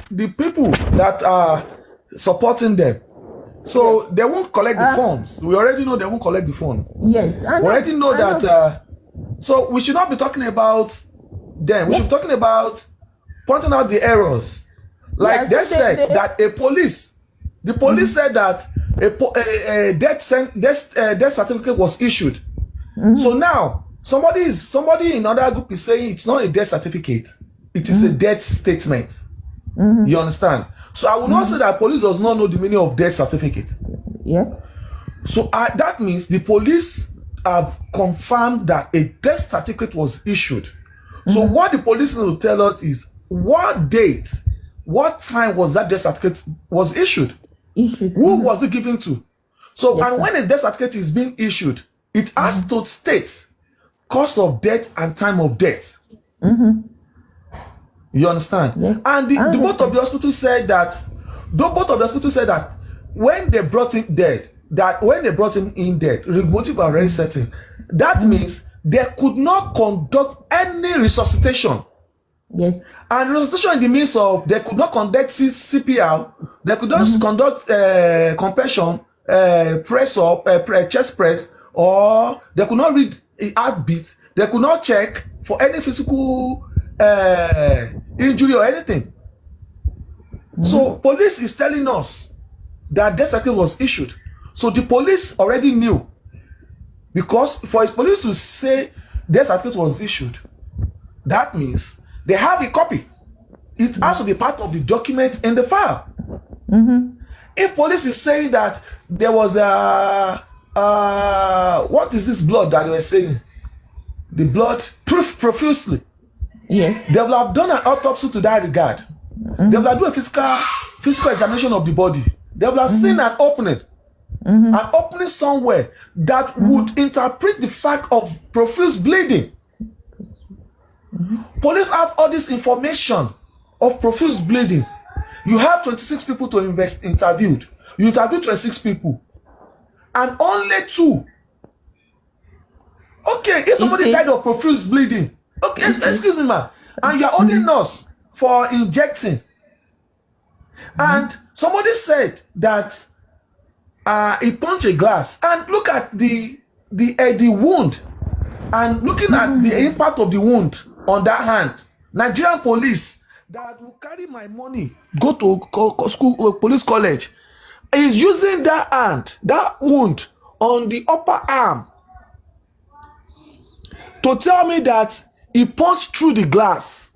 the people that are supporting them. So they won't collect the funds. We already know they won't collect the funds. Yes, we already know that. So we should not be talking about them. We should be talking about pointing out the errors. Like they said that the police said that a death certificate was issued. So now somebody in another group is saying it's not a death certificate. it is a death statement. You understand? So I will not say that police does not know the meaning of death certificate. Yes. So that means the police have confirmed that a death certificate was issued. So what the police need to tell us is what date, what time was that death certificate was issued? Who was it given to? So, and when a death certificate is being issued, it has to state cause of death and time of death. You understand? Yes. And the both of the hospital said that, when they brought him dead, motive already certain. That means they could not conduct any resuscitation. Yes. And resuscitation in the means of they could not conduct CPR, they could not conduct compression, press up, chest press, or they could not read a heartbeat, they could not check for any physical injury or anything. So police is telling us that death certificate was issued. So the police already knew, because for his police to say death certificate was issued, that means they have a copy. It has to be part of the documents in the file. If police is saying that there was what is this blood that they were saying? The blood profusely. Yes. They will have done an autopsy to that regard. They will have done a physical examination of the body. They will have seen an opening. An opening somewhere that would interpret the fact of profuse bleeding. Police have all this information of profuse bleeding. You have 26 people to interviewed. You interviewed 26 people. And only 2. Okay, if somebody died of profuse bleeding, okay, excuse me, man, and you're holding us for injecting, and somebody said that he punched a glass, and look at the wound, and looking at the impact of the wound on that hand. Nigerian police that will carry my money, go to school, police college, is using that hand, that wound on the upper arm, to tell me that he punched through the glass.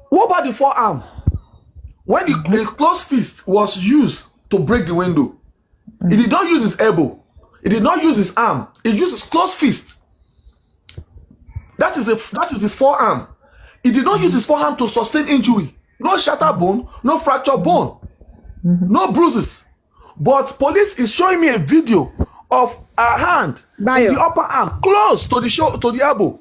What about the forearm? When the closed fist was used to break the window, he did not use his elbow. He did not use his arm. He used his closed fist. That is his forearm. He did not use his forearm to sustain injury. No shattered bone, no fractured bone, no bruises. But police is showing me a video of a hand in the upper arm, close to the elbow,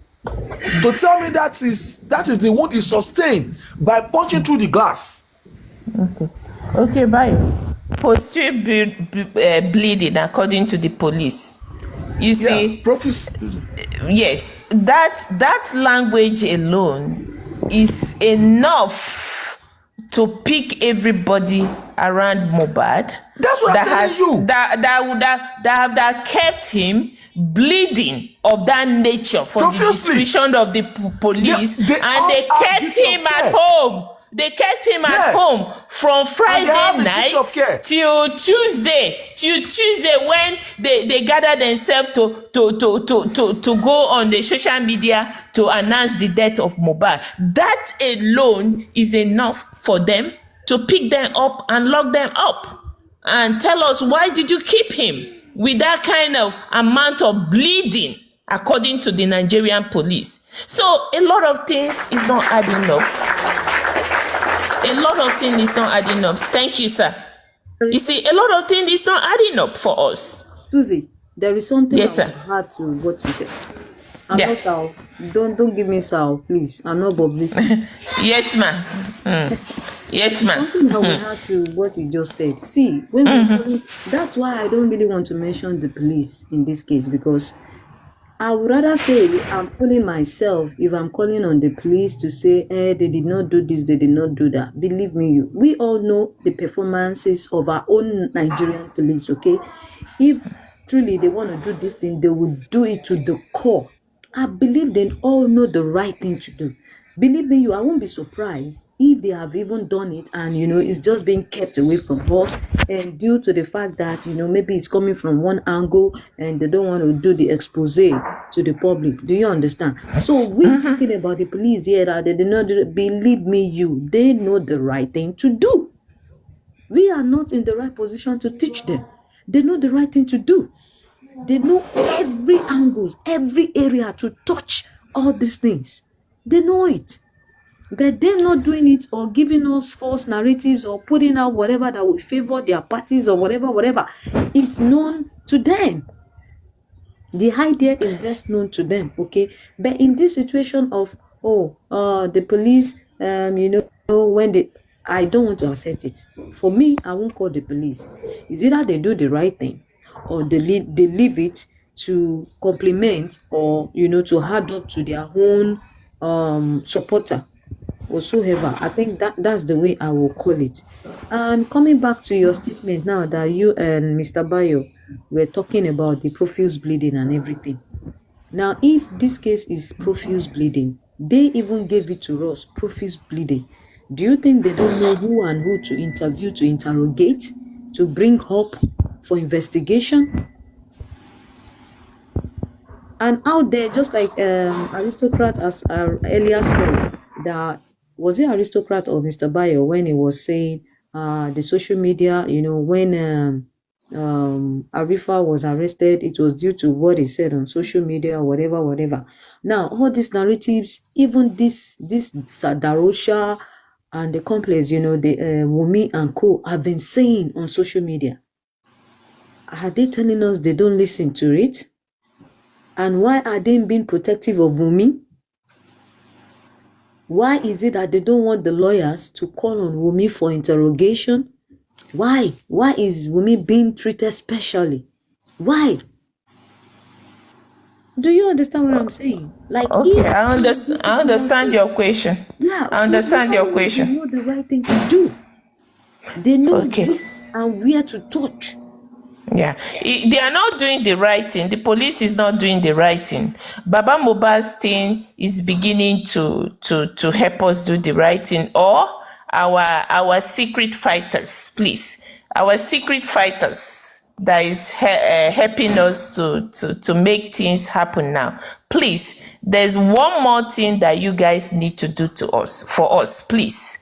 to tell me that is the wound is sustained by punching through the glass. Okay, bye. Pursuit bleeding, according to the police. You see, yes, that language alone is enough to pick everybody around Mohbad. That's what I'm telling you. That kept him bleeding of that nature for the discretion of the police, they kept him at home. They kept him at home from Friday night till Tuesday. When they gathered themselves to go on the social media to announce the death of Mohbad. That alone is enough for them to pick them up and lock them up and tell us, why did you keep him with that kind of amount of bleeding, according to the Nigerian police? So a lot of things is not adding up. A lot of things is not adding up. Thank you, sir. You see, a lot of things is not adding up for us. Susie, there is something yes, I had to what you said. I'm not Sal. Don't give me Sal, please. I'm not Bobrisky. Yes, ma'am. Yes, ma'am. Something I will add to what you just said. See, when we're calling, that's why I don't really want to mention the police in this case, because I would rather say I'm fooling myself if I'm calling on the police to say, they did not do this, they did not do that. Believe me, we all know the performances of our own Nigerian police, okay? If truly they want to do this thing, they will do it to the core. I believe they all know the right thing to do. Believe me, I won't be surprised if they have even done it and, it's just being kept away from us, and due to the fact that, maybe it's coming from one angle and they don't want to do the expose to the public. Do you understand? So we're talking about the police here that they did not believe me. They know the right thing to do. We are not in the right position to teach them. They know the right thing to do. They know every angles, every area to touch all these things. They know it. But they're not doing it or giving us false narratives or putting out whatever that will favor their parties or whatever. It's known to them. The idea is best known to them, okay? But in this situation of, the police, when I don't want to accept it. For me, I won't call the police. It's either they do the right thing or they leave it to complement or, to add up to their own supporter whatsoever. I think that's the way I will call it. And coming back to your statement now that you and Mr. Bayo were talking about the profuse bleeding and everything. Now, if this case is profuse bleeding, they even gave it to us, profuse bleeding. Do you think they don't know who and who to interview, to interrogate, to bring up for investigation? And out there, just like Aristocrat, as earlier said, that was it Aristocrat or Mr. Bayo when he was saying the social media, when Arofa was arrested, it was due to what he said on social media or whatever. Now, all these narratives, even this Sadarosha and the complex, the Wumi and Co. have been saying on social media. Are they telling us they don't listen to it? And why are they being protective of Wumi? Why is it that they don't want the lawyers to call on Wumi for interrogation? Why? Why is Wumi being treated specially? Why? Do you understand what I'm saying? Like, okay, I understand your question. Yeah, I understand your They question. know the right thing to do. They know Okay. which and where to touch. Yeah, they are not doing the right thing. The police is not doing the right thing. Baba Mohbad's thing is beginning to help us do the right thing. Or our secret fighters, please, our secret fighters that is helping us to make things happen now. Please, there's one more thing that you guys need to do for us, please.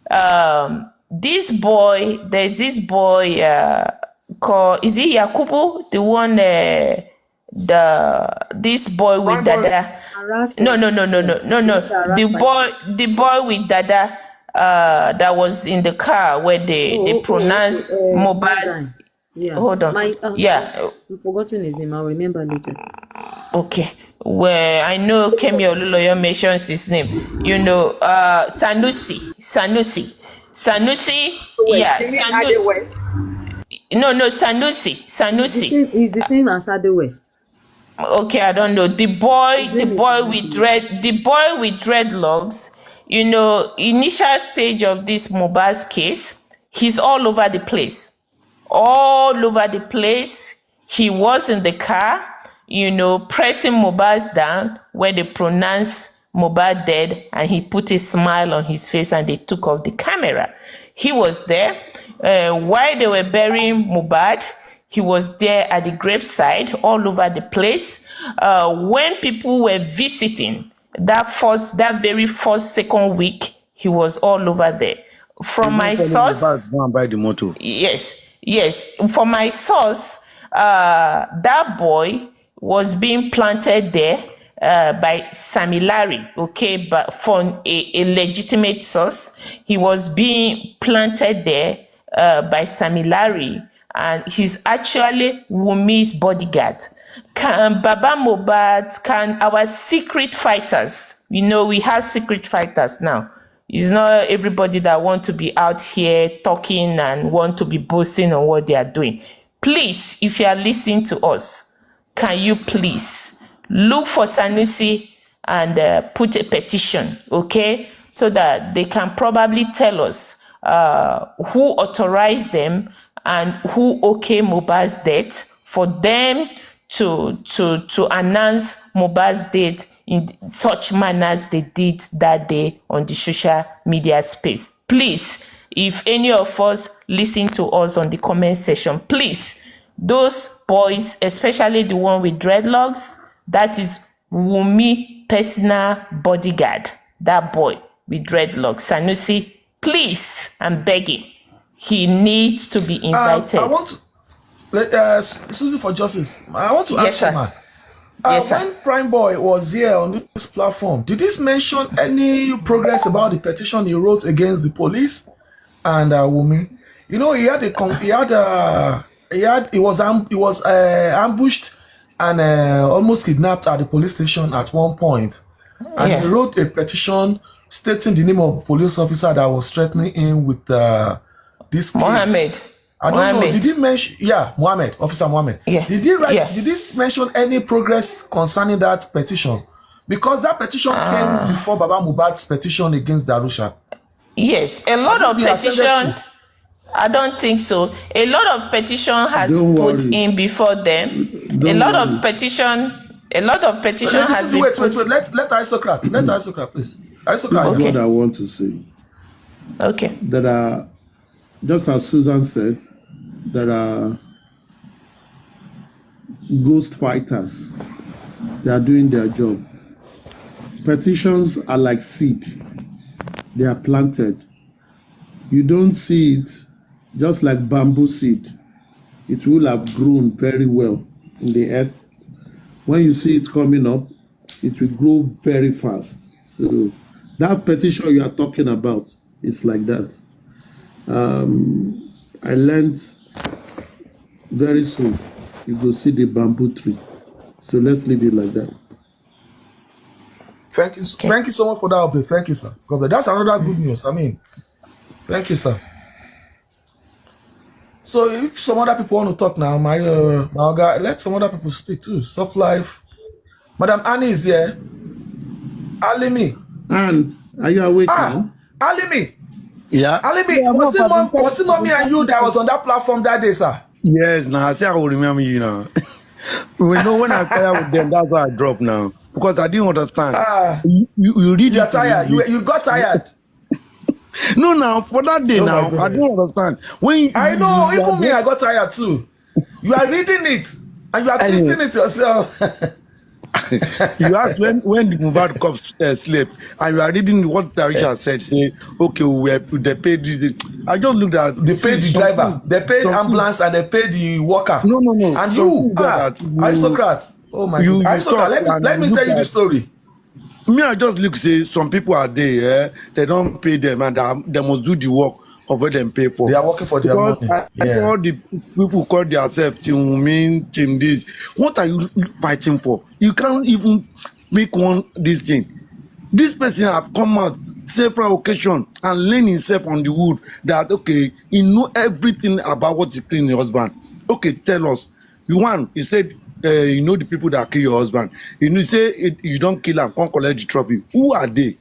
There's this boy called, is it Yakubu, the one this boy with Dada? No, the boy with Dada that was in the car where they pronounce Mohbad's. Yeah. Hold on. I've forgotten his name. I'll remember later. Okay. Well, I know Kemi Oluloyo mentions his name. Sanusi. Yeah, Sanusi. No, Sanusi. He's the same as Ade West. Okay, I don't know. The boy with dreadlocks. Initial stage of this Mohbad's case, he's all over the place. He was in the car, pressing Mohbad's down where they pronounce Mohbad dead, and he put a smile on his face and they took off the camera. He was there while they were burying Mohbad. He was there at the graveside, all over the place. When people were visiting that very first, second week, he was all over there. From my source, Go and buy the motor. Yes. From my source, that boy was being planted there by Sammy Larry, okay, but from a legitimate source. He was being planted there by Sammy Larry, and he's actually Wumi's bodyguard. Can Baba Mohbad, can our secret fighters, we have secret fighters now. It's not everybody that want to be out here talking and want to be boasting on what they are doing. Please, if you are listening to us, can you please look for Sanusi and put a petition, okay? So that they can probably tell us who authorized them and who okayed Mohbad's death, for them to announce Mohbad's death in such manner as they did that day on the social media space. Please, if any of us listen to us on the comment section, please, those boys, especially the one with dreadlocks, That is Wumi personal bodyguard. That boy with dreadlocks. Sanusi, please, I'm begging. He needs to be invited. I want Susie for Justice. I want to Yes, ask you, sir. man. Yes, sir. When Prime Boy was here on this platform, did he mention any progress about the petition he wrote against the police and Wumi? You know, he was ambushed and almost kidnapped at the police station at one point. And he wrote a petition stating the name of a police officer that was threatening him with this case. Mohammed. I don't know. Did he mention? Yeah, Mohammed, Officer Mohammed. Yeah. Did he write? Yeah. Did he mention any progress concerning that petition? Because that petition came before Baba Mohbad's petition against Darusha. Yes, a lot of petition. I don't think so. A lot of petition has put in before them. A lot of petition has been wait. Let Aristocrat. Let Aristocrat, please. Aristocrat. Okay. What I want to say. Okay. That are, just as Susan said, there are ghost fighters. They are doing their job. Petitions are like seed. They are planted. You don't see it just like bamboo seed. It will have grown very well in the earth. When you see it coming up, it will grow very fast. So that petition you are talking about is like that. I learned very soon you go see the bamboo tree. So let's leave it like that. Thank you. Okay. Thank you so much for that update. Thank you, sir. God bless. That's another good news. I mean, thank you, sir. So if some other people want to talk now, Maoga, let some other people speak too. Soft Life. Madam Annie is here. Alimi. Anne, are you awake now? Alimi. Yeah. Alimi, yeah, was it not me and you that was on that platform that day, sir? Yes, now I say I will remember you now. We know when I fire with them, that's why I drop now. Because I didn't understand. You read You're tired. You got tired. No, now for that day now, I don't understand. I know, even me, I got tired too. You are reading it and you are twisting it yourself. You asked when the Mohbad cops slept, and you are reading what Darusha said. Say, okay, they paid this. I just looked at. They paid the driver, they paid ambulance, and they paid the worker. No. And you, Aristocrats. Oh my God, Aristocrat. Let me tell you the story. Me, I just look say some people are there. They don't pay them, and they must do the work of what they pay for. They are working for their money. All the people call themselves team this. What are you fighting for? You can't even make this thing. This person have come out several occasions and learn himself on the wood that okay, he know everything about what he clean your husband. Okay, tell us. You said you know the people that kill your husband. You say you don't kill them, can't collect the trophy. Who are they?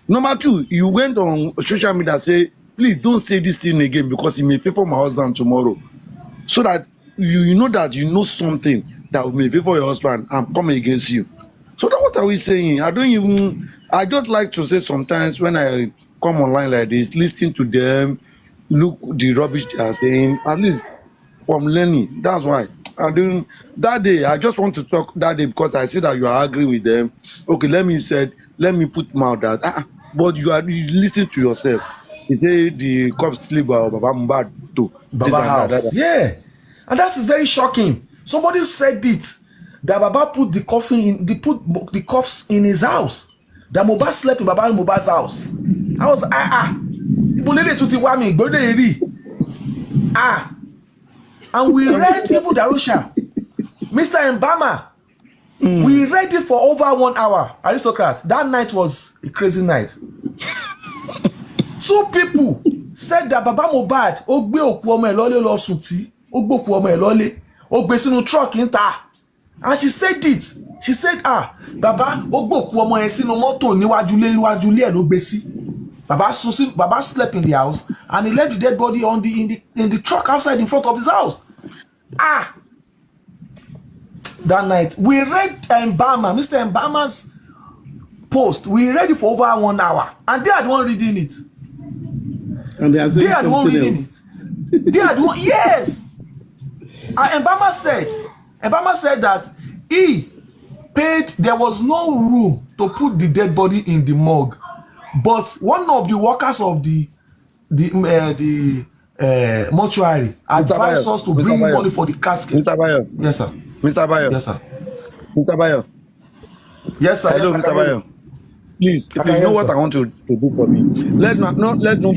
Number two, you went on social media say, please don't say this thing again because it may favor my husband tomorrow. So that you know that you know something that may favor your husband and come against you. So that's what are we saying? I just like to say sometimes when I come online like this, listening to them, look the rubbish they are saying, at least from learning. That's why. That day, I just want to talk that day because I see that you are agreeing with them. Okay, let me put mouth that. But you listen to yourself. You say the cops sleep Baba Mohbad to Baba house. Yeah. And that is very shocking. Somebody said it. That Baba put the coffin in, put the cups in his house. That Mohbad slept in Baba Mohbad's house. I was and we read even Darusha, Mr. Mbama. We read it for over 1 hour. Aristocrat. That night was a crazy night. 2 people said that Baba Mohbad ogbe oku omo elole lo sun ti ogboku omo elole ogbe sínú truck nta. And she said it. She said, Baba ogboku omo yen sínú mọ́tò níwájú ilé ló gbé sí. Baba slept in the house and he left the dead body in the truck outside in front of his house. That night we read Mr. Mbama's post. We read it for over 1 hour and they had one reading it. And they had one reading it. They had one, yes. And Mbama said that he paid. There was no room to put the dead body in the morgue, but one of the workers of the mortuary advised us to bring money for the casket. Mr. Bayo. Yes, sir. Mr. Bayo. Yes, sir. Mr. Bayo. Yes, sir. Hello, Yes, Mr. Bayo. Please, I you know what sir. I want to do for me. Let not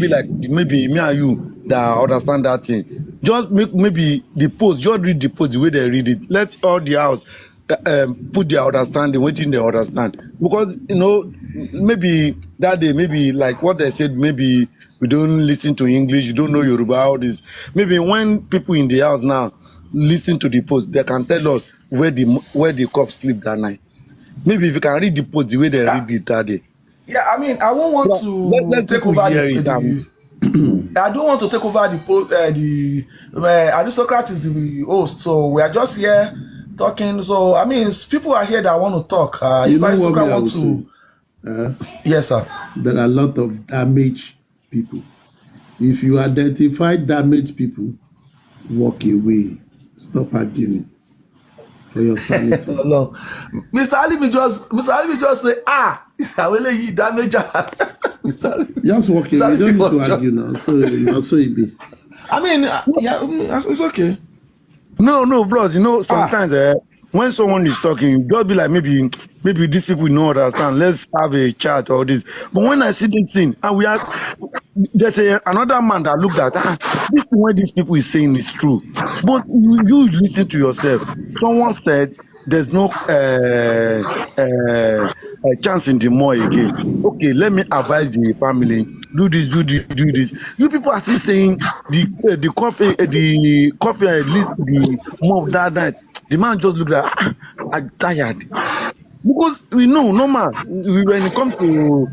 be like maybe me and you that understand that thing. Just make maybe the post, just read the post the way they read it. Let all the house put their understanding, waiting they understand. Because maybe that day, maybe like what they said, maybe we don't listen to English, you don't know Yoruba, all this. Maybe when people in the house now listen to the post, they can tell us where the cops sleep that night. Maybe if you can read the post the way they read it that day. Yeah, I mean, I won't want to take over I don't want to take over the Aristocrats is the host, so we are just here talking. So I mean, if people are here that want to talk. If Aristocrat want to, yes, sir. There are a lot of damaged people. If you identify damaged people, walk away. Stop arguing for your sanity. No. Mr. Alimi just say, you damage. Mr. Ali. Just walk away. You don't need to argue now. So it be. I mean, yeah, it's okay. No, bros. Sometimes when someone is talking, you just be like, maybe these people don't understand. Let's have a chat or this. But when I see this thing, and there's another man that looked at this thing what these people is saying is true. But you listen to yourself. Someone said there's no chance in the mall again. Okay, let me advise the family. Do this. You people are still saying the coffee at least the mob that night. The man just looked like I'm tired. Because we know normal when it comes to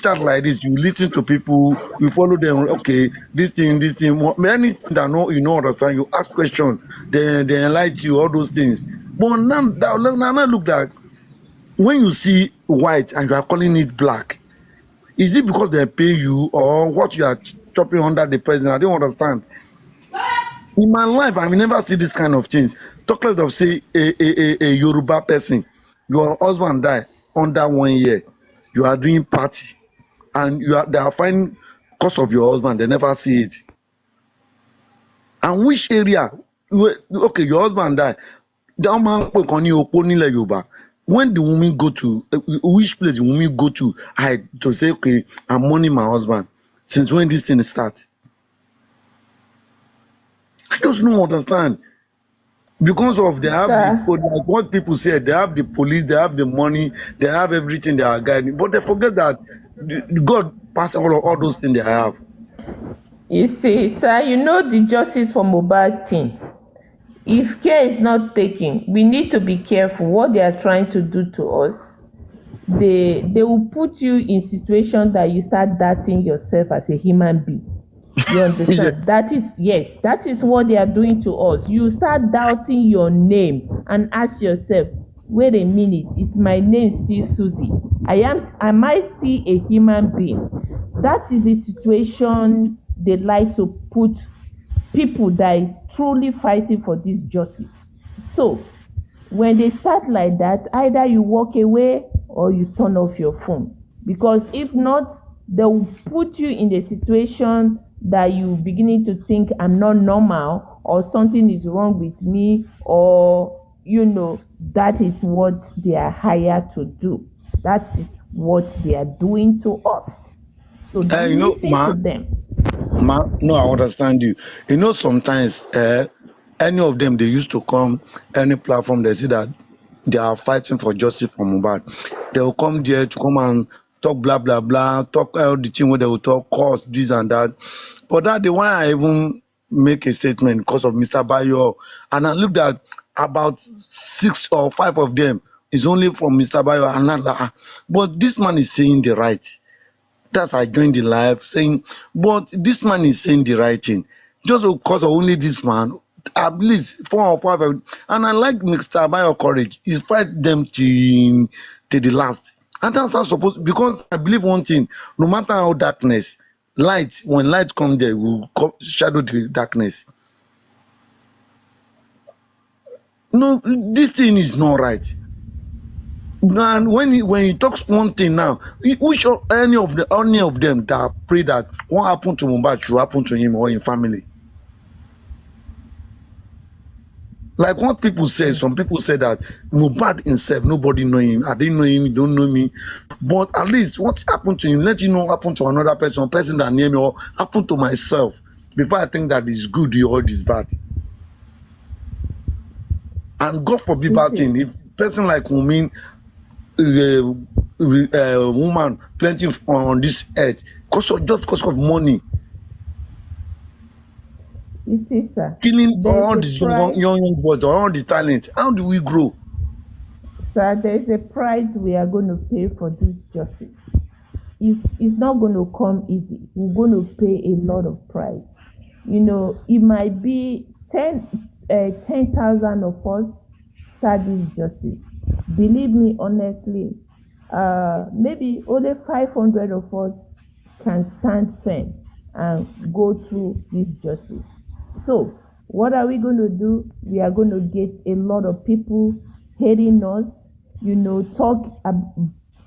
chat like this, you listen to people, you follow them. Okay, this thing, anything that you know understand, you ask questions, they enlighten you, all those things. But now look that when you see white and you are calling it black, is it because they pay you or what you are chopping under the person? I don't understand. In my life, I will never see this kind of things. Talk less of say a Yoruba person, your husband die under 1 year, you are doing party, and they are finding cost of your husband, they never see it. And which area? Okay, your husband die. When the woman go to which place the woman go to say, okay, I'm mourning my husband. Since when this thing starts? I just don't understand. Because of they have like what people say, they have the police, they have the money, they have everything they are guiding, but they forget that God passed all those things they have. You see, sir, the justice for Mohbad thing. If care is not taken, we need to be careful what they are trying to do to us. They will put you in situation that you start doubting yourself as a human being. You understand? That is what they are doing to us. You start doubting your name and ask yourself, wait a minute, is my name still Susie? Am I still a human being? That is the situation they like to put people that is truly fighting for this justice. So when they start like that, either you walk away or you turn off your phone, because if not, they will put you in the situation that you beginning to think I'm not normal or something is wrong with me, or that is what they are hired to do. That is what they are doing to us. So don't listen to them. No, I understand you. Sometimes any of them, they used to come any platform, they see that they are fighting for justice for Mohbad. They will come there to come and talk blah blah blah, talk all the thing where they will talk cause this and that. But that the one I even make a statement because of Mr. Bayo, and I looked at about 6 or 5 of them is only from Mr. Bayo, and not but this man is saying the right. That's I joined the live saying, but this man is saying the right thing. Just because of only this man, at least 4 or 5, and I like Mr. Bayo courage. He fight them to the last. And that's not supposed, because I believe one thing, no matter how darkness, when light comes there, will shadow the darkness. No, this thing is not right. And when he talks one thing now, which of any of them that pray that what happened to Mohbad should happen to him or in family? Like what people say, some people say that Mohbad himself, nobody know him. I didn't know him, he don't know me. But at least what happened to him, let you know happen to another person that near me, or happen to myself before I think that is good or it is bad. And God forbid bad thing. If person like Wunmi, woman plenty on this earth, because of money, You see, sir, killing there's all a the pride, young boys or all the talent. How do we grow? sir, there's a price we are going to pay for this justice. It's not going to come easy. We're going to pay a lot of price. You know, it might be 10,000 of us start this justice. Believe me, honestly, maybe only 500 of us can stand firm and go through this justice. So, what are we going to do? We are going to get a lot of people hating us, you know, talk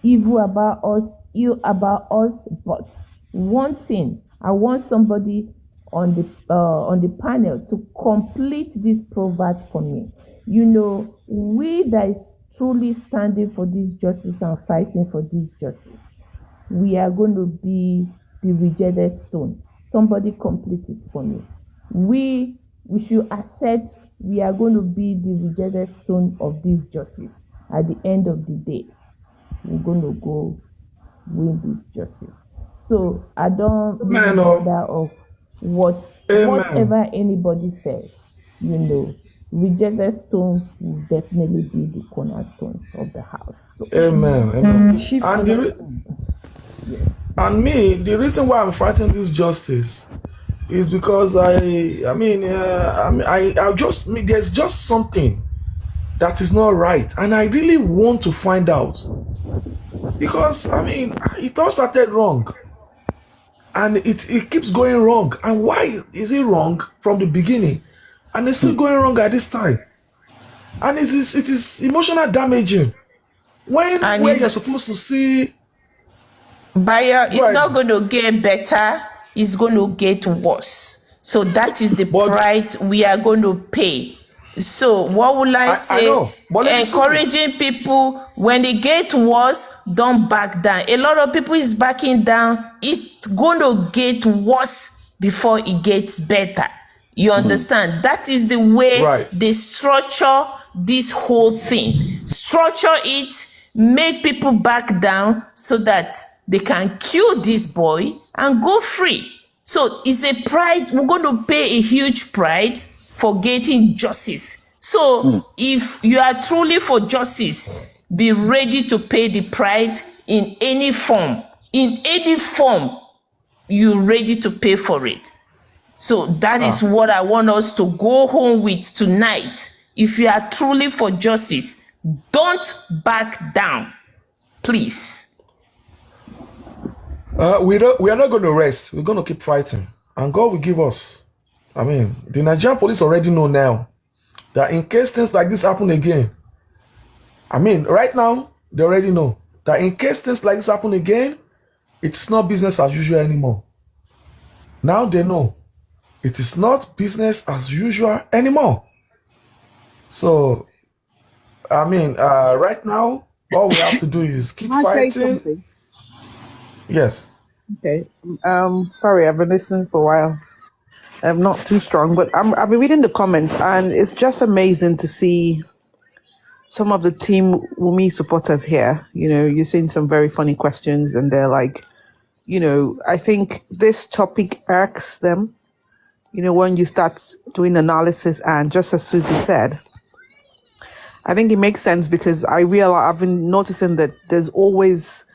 evil about us, ill about us. But one thing, I want somebody on the panel to complete this proverb for me. You know, we that is truly standing for this justice and fighting for this justice, we are going to be the rejected stone. Somebody complete it for me. We should accept we are going to be the rejected stone of this justice. At the end of the day, we're going to go win this justice. So I don't really bother of whatever anybody says. You know, rejected stone will definitely be the cornerstones of the house. So, Amen. And the reason why I'm fighting this justice is because there's just something that is not right, and I really want to find out, because it all started wrong, and it keeps going wrong. And why is it wrong from the beginning, and it's still going wrong at this time? And it is emotional damaging where you're supposed to see. Buyer, it's not going to get better, it's going to get worse. So that is the price we are going to pay. So what will I say? Encouraging people, when they get worse, don't back down. A lot of people is backing down. It's going to get worse before it gets better. You understand? That is the way they structure this whole thing. Structure it, make people back down so that they can kill this boy and go free. So it's a pride. We're going to pay a huge price for getting justice. So if you are truly for justice, be ready to pay the price in any form. In any form, you're ready to pay for it. So that is what I want us to go home with tonight. If you are truly for justice, don't back down, please. We are not going to rest. We're going to keep fighting, and God will give us. The Nigerian police already know now that in case things like this happen again, right now they already know that in case things like this happen again, it's not business as usual anymore. Now they know it is not business as usual anymore. So, right now, all we have to do is keep fighting. Yes. Okay. Sorry, I've been listening for a while. I'm not too strong, but I've been reading the comments, and it's just amazing to see some of the Team Wunmi supporters here. You know, you're seeing some very funny questions, and they're like, you know, I think this topic irks them. You know, when you start doing analysis, and just as Susie said, I think it makes sense, because I've been noticing that there's always,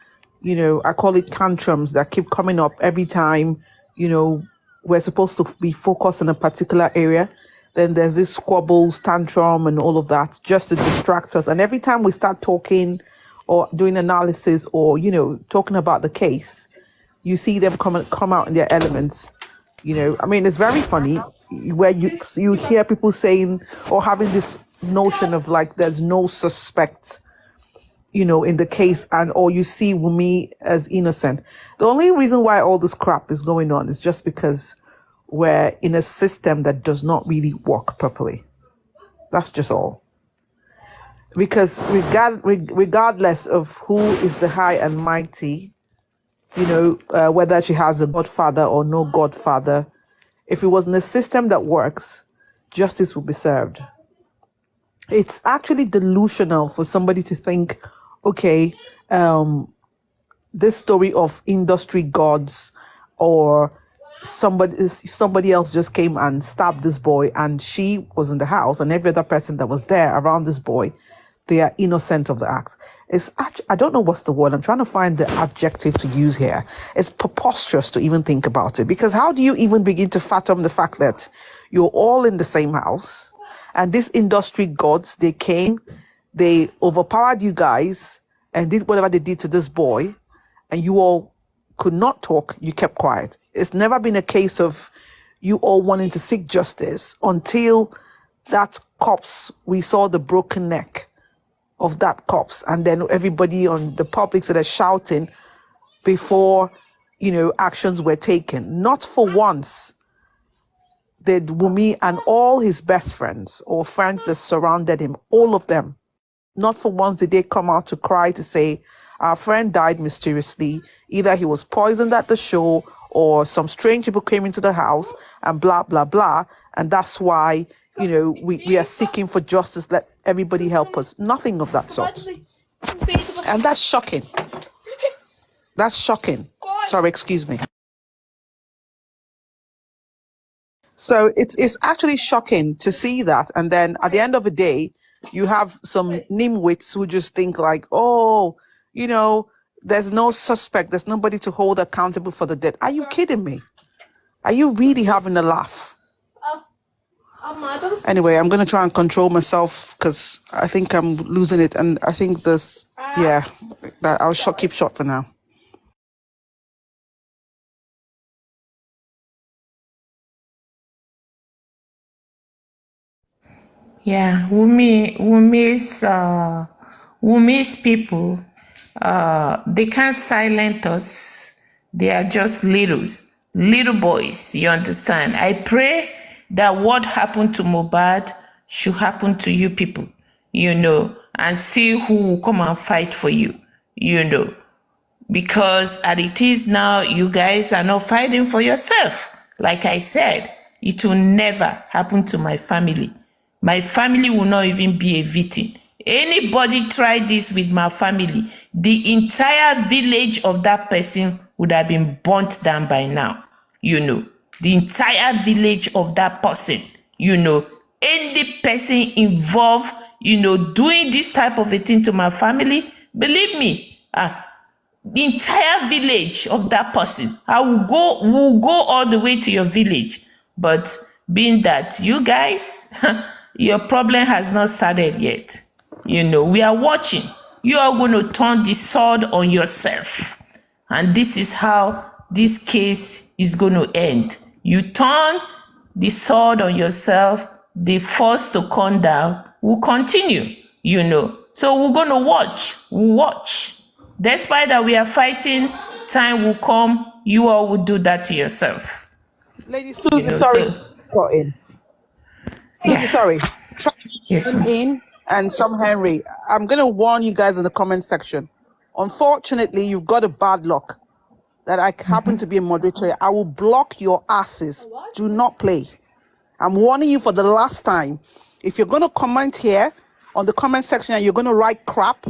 you know, I call it tantrums that keep coming up every time, you know, we're supposed to be focused on a particular area. Then there's this squabbles, tantrum, and all of that, just to distract us. And every time we start talking or doing analysis or, you know, talking about the case, you see them come out in their elements. You know, it's very funny where you hear people saying or having this notion of like there's no suspect in the case, or you see Wumi as innocent. The only reason why all this crap is going on is just because we're in a system that does not really work properly. That's just all. Because regardless of who is the high and mighty, whether she has a godfather or no godfather, if it was in a system that works, justice will be served. It's actually delusional for somebody to think, okay, this story of industry gods or somebody else just came and stabbed this boy and she was in the house and every other person that was there around this boy, they are innocent of the act. It's actually, I don't know what's the word. I'm trying to find the adjective to use here. It's preposterous to even think about it, because how do you even begin to fathom the fact that you're all in the same house and these industry gods, they came, they overpowered you guys and did whatever they did to this boy, and you all could not talk, you kept quiet. It's never been a case of you all wanting to seek justice until that corpse, we saw the broken neck of that corpse, and then everybody on the public started shouting before, actions were taken. Not for once did Wumi and all his best friends or friends that surrounded him, all of them, not for once did they come out to cry to say, our friend died mysteriously. Either he was poisoned at the show or some strange people came into the house and blah, blah, blah. And that's why, we are seeking for justice. Let everybody help us. Nothing of that sort. And that's shocking. That's shocking. Sorry, excuse me. So it's actually shocking to see that. And then at the end of the day, you have some nimwits who just think like, oh, there's no suspect. There's nobody to hold accountable for the death. Are you kidding me? Are you really having a laugh? Anyway, I'm going to try and control myself because I think I'm losing it. And I think I'll keep short for now. Yeah, Wumi's people, they can't silence us. They are just little boys, you understand? I pray that what happened to Mohbad should happen to you people, and see who will come and fight for you, because as it is now, you guys are not fighting for yourself. Like I said, it will never happen to my family. My family will not even be a victim. Anybody try this with my family, the entire village of that person would have been burnt down by now. The entire village of that person, any person involved, doing this type of a thing to my family, believe me, the entire village of that person, will go all the way to your village. But being that you guys, your problem has not started yet. We are watching. You are going to turn the sword on yourself. And this is how this case is going to end. You turn the sword on yourself, the force to come down will continue, So we're going to watch. We'll watch. Despite that we are fighting, time will come, you all will do that to yourself. Lady Susie, sorry. Got in. Susie, sorry. Yes, in and some Henry. I'm going to warn you guys in the comment section. Unfortunately, you've got a bad luck that I happen to be a moderator. I will block your asses. Do not play. I'm warning you for the last time. If you're going to comment here on the comment section and you're going to write crap,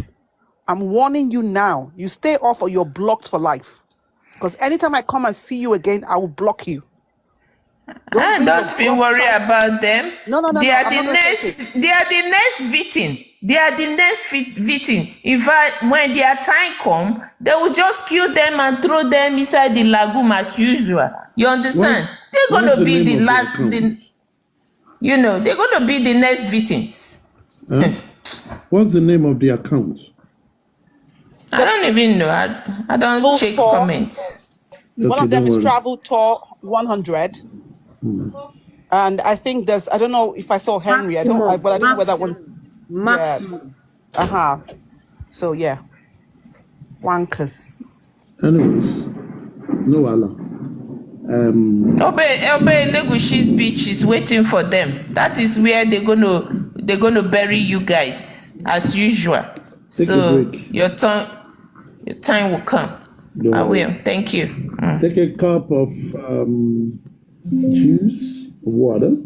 I'm warning you now. You stay off or you're blocked for life. Because anytime I come and see you again, I will block you. Don't be worried about them. No. They are the next victim. They are the next victim. In fact, when their time come, they will just kill them and throw them inside the lagoon as usual. You understand? They're going to be the last. They're going to be the next victims. What's the name of the account? I don't even know. I don't check comments. One of them is Travel Tour 100. And I think I don't know if I saw Henry. I don't know where that one. Maximum. Yeah. So yeah, wankers. Anyways, no Allah. Obey Legushi's beach is waiting for them. That is where they're gonna bury you guys as usual. Take a So break. your time will come. Don't I worry. will. Thank you. Take a cup of juice, water.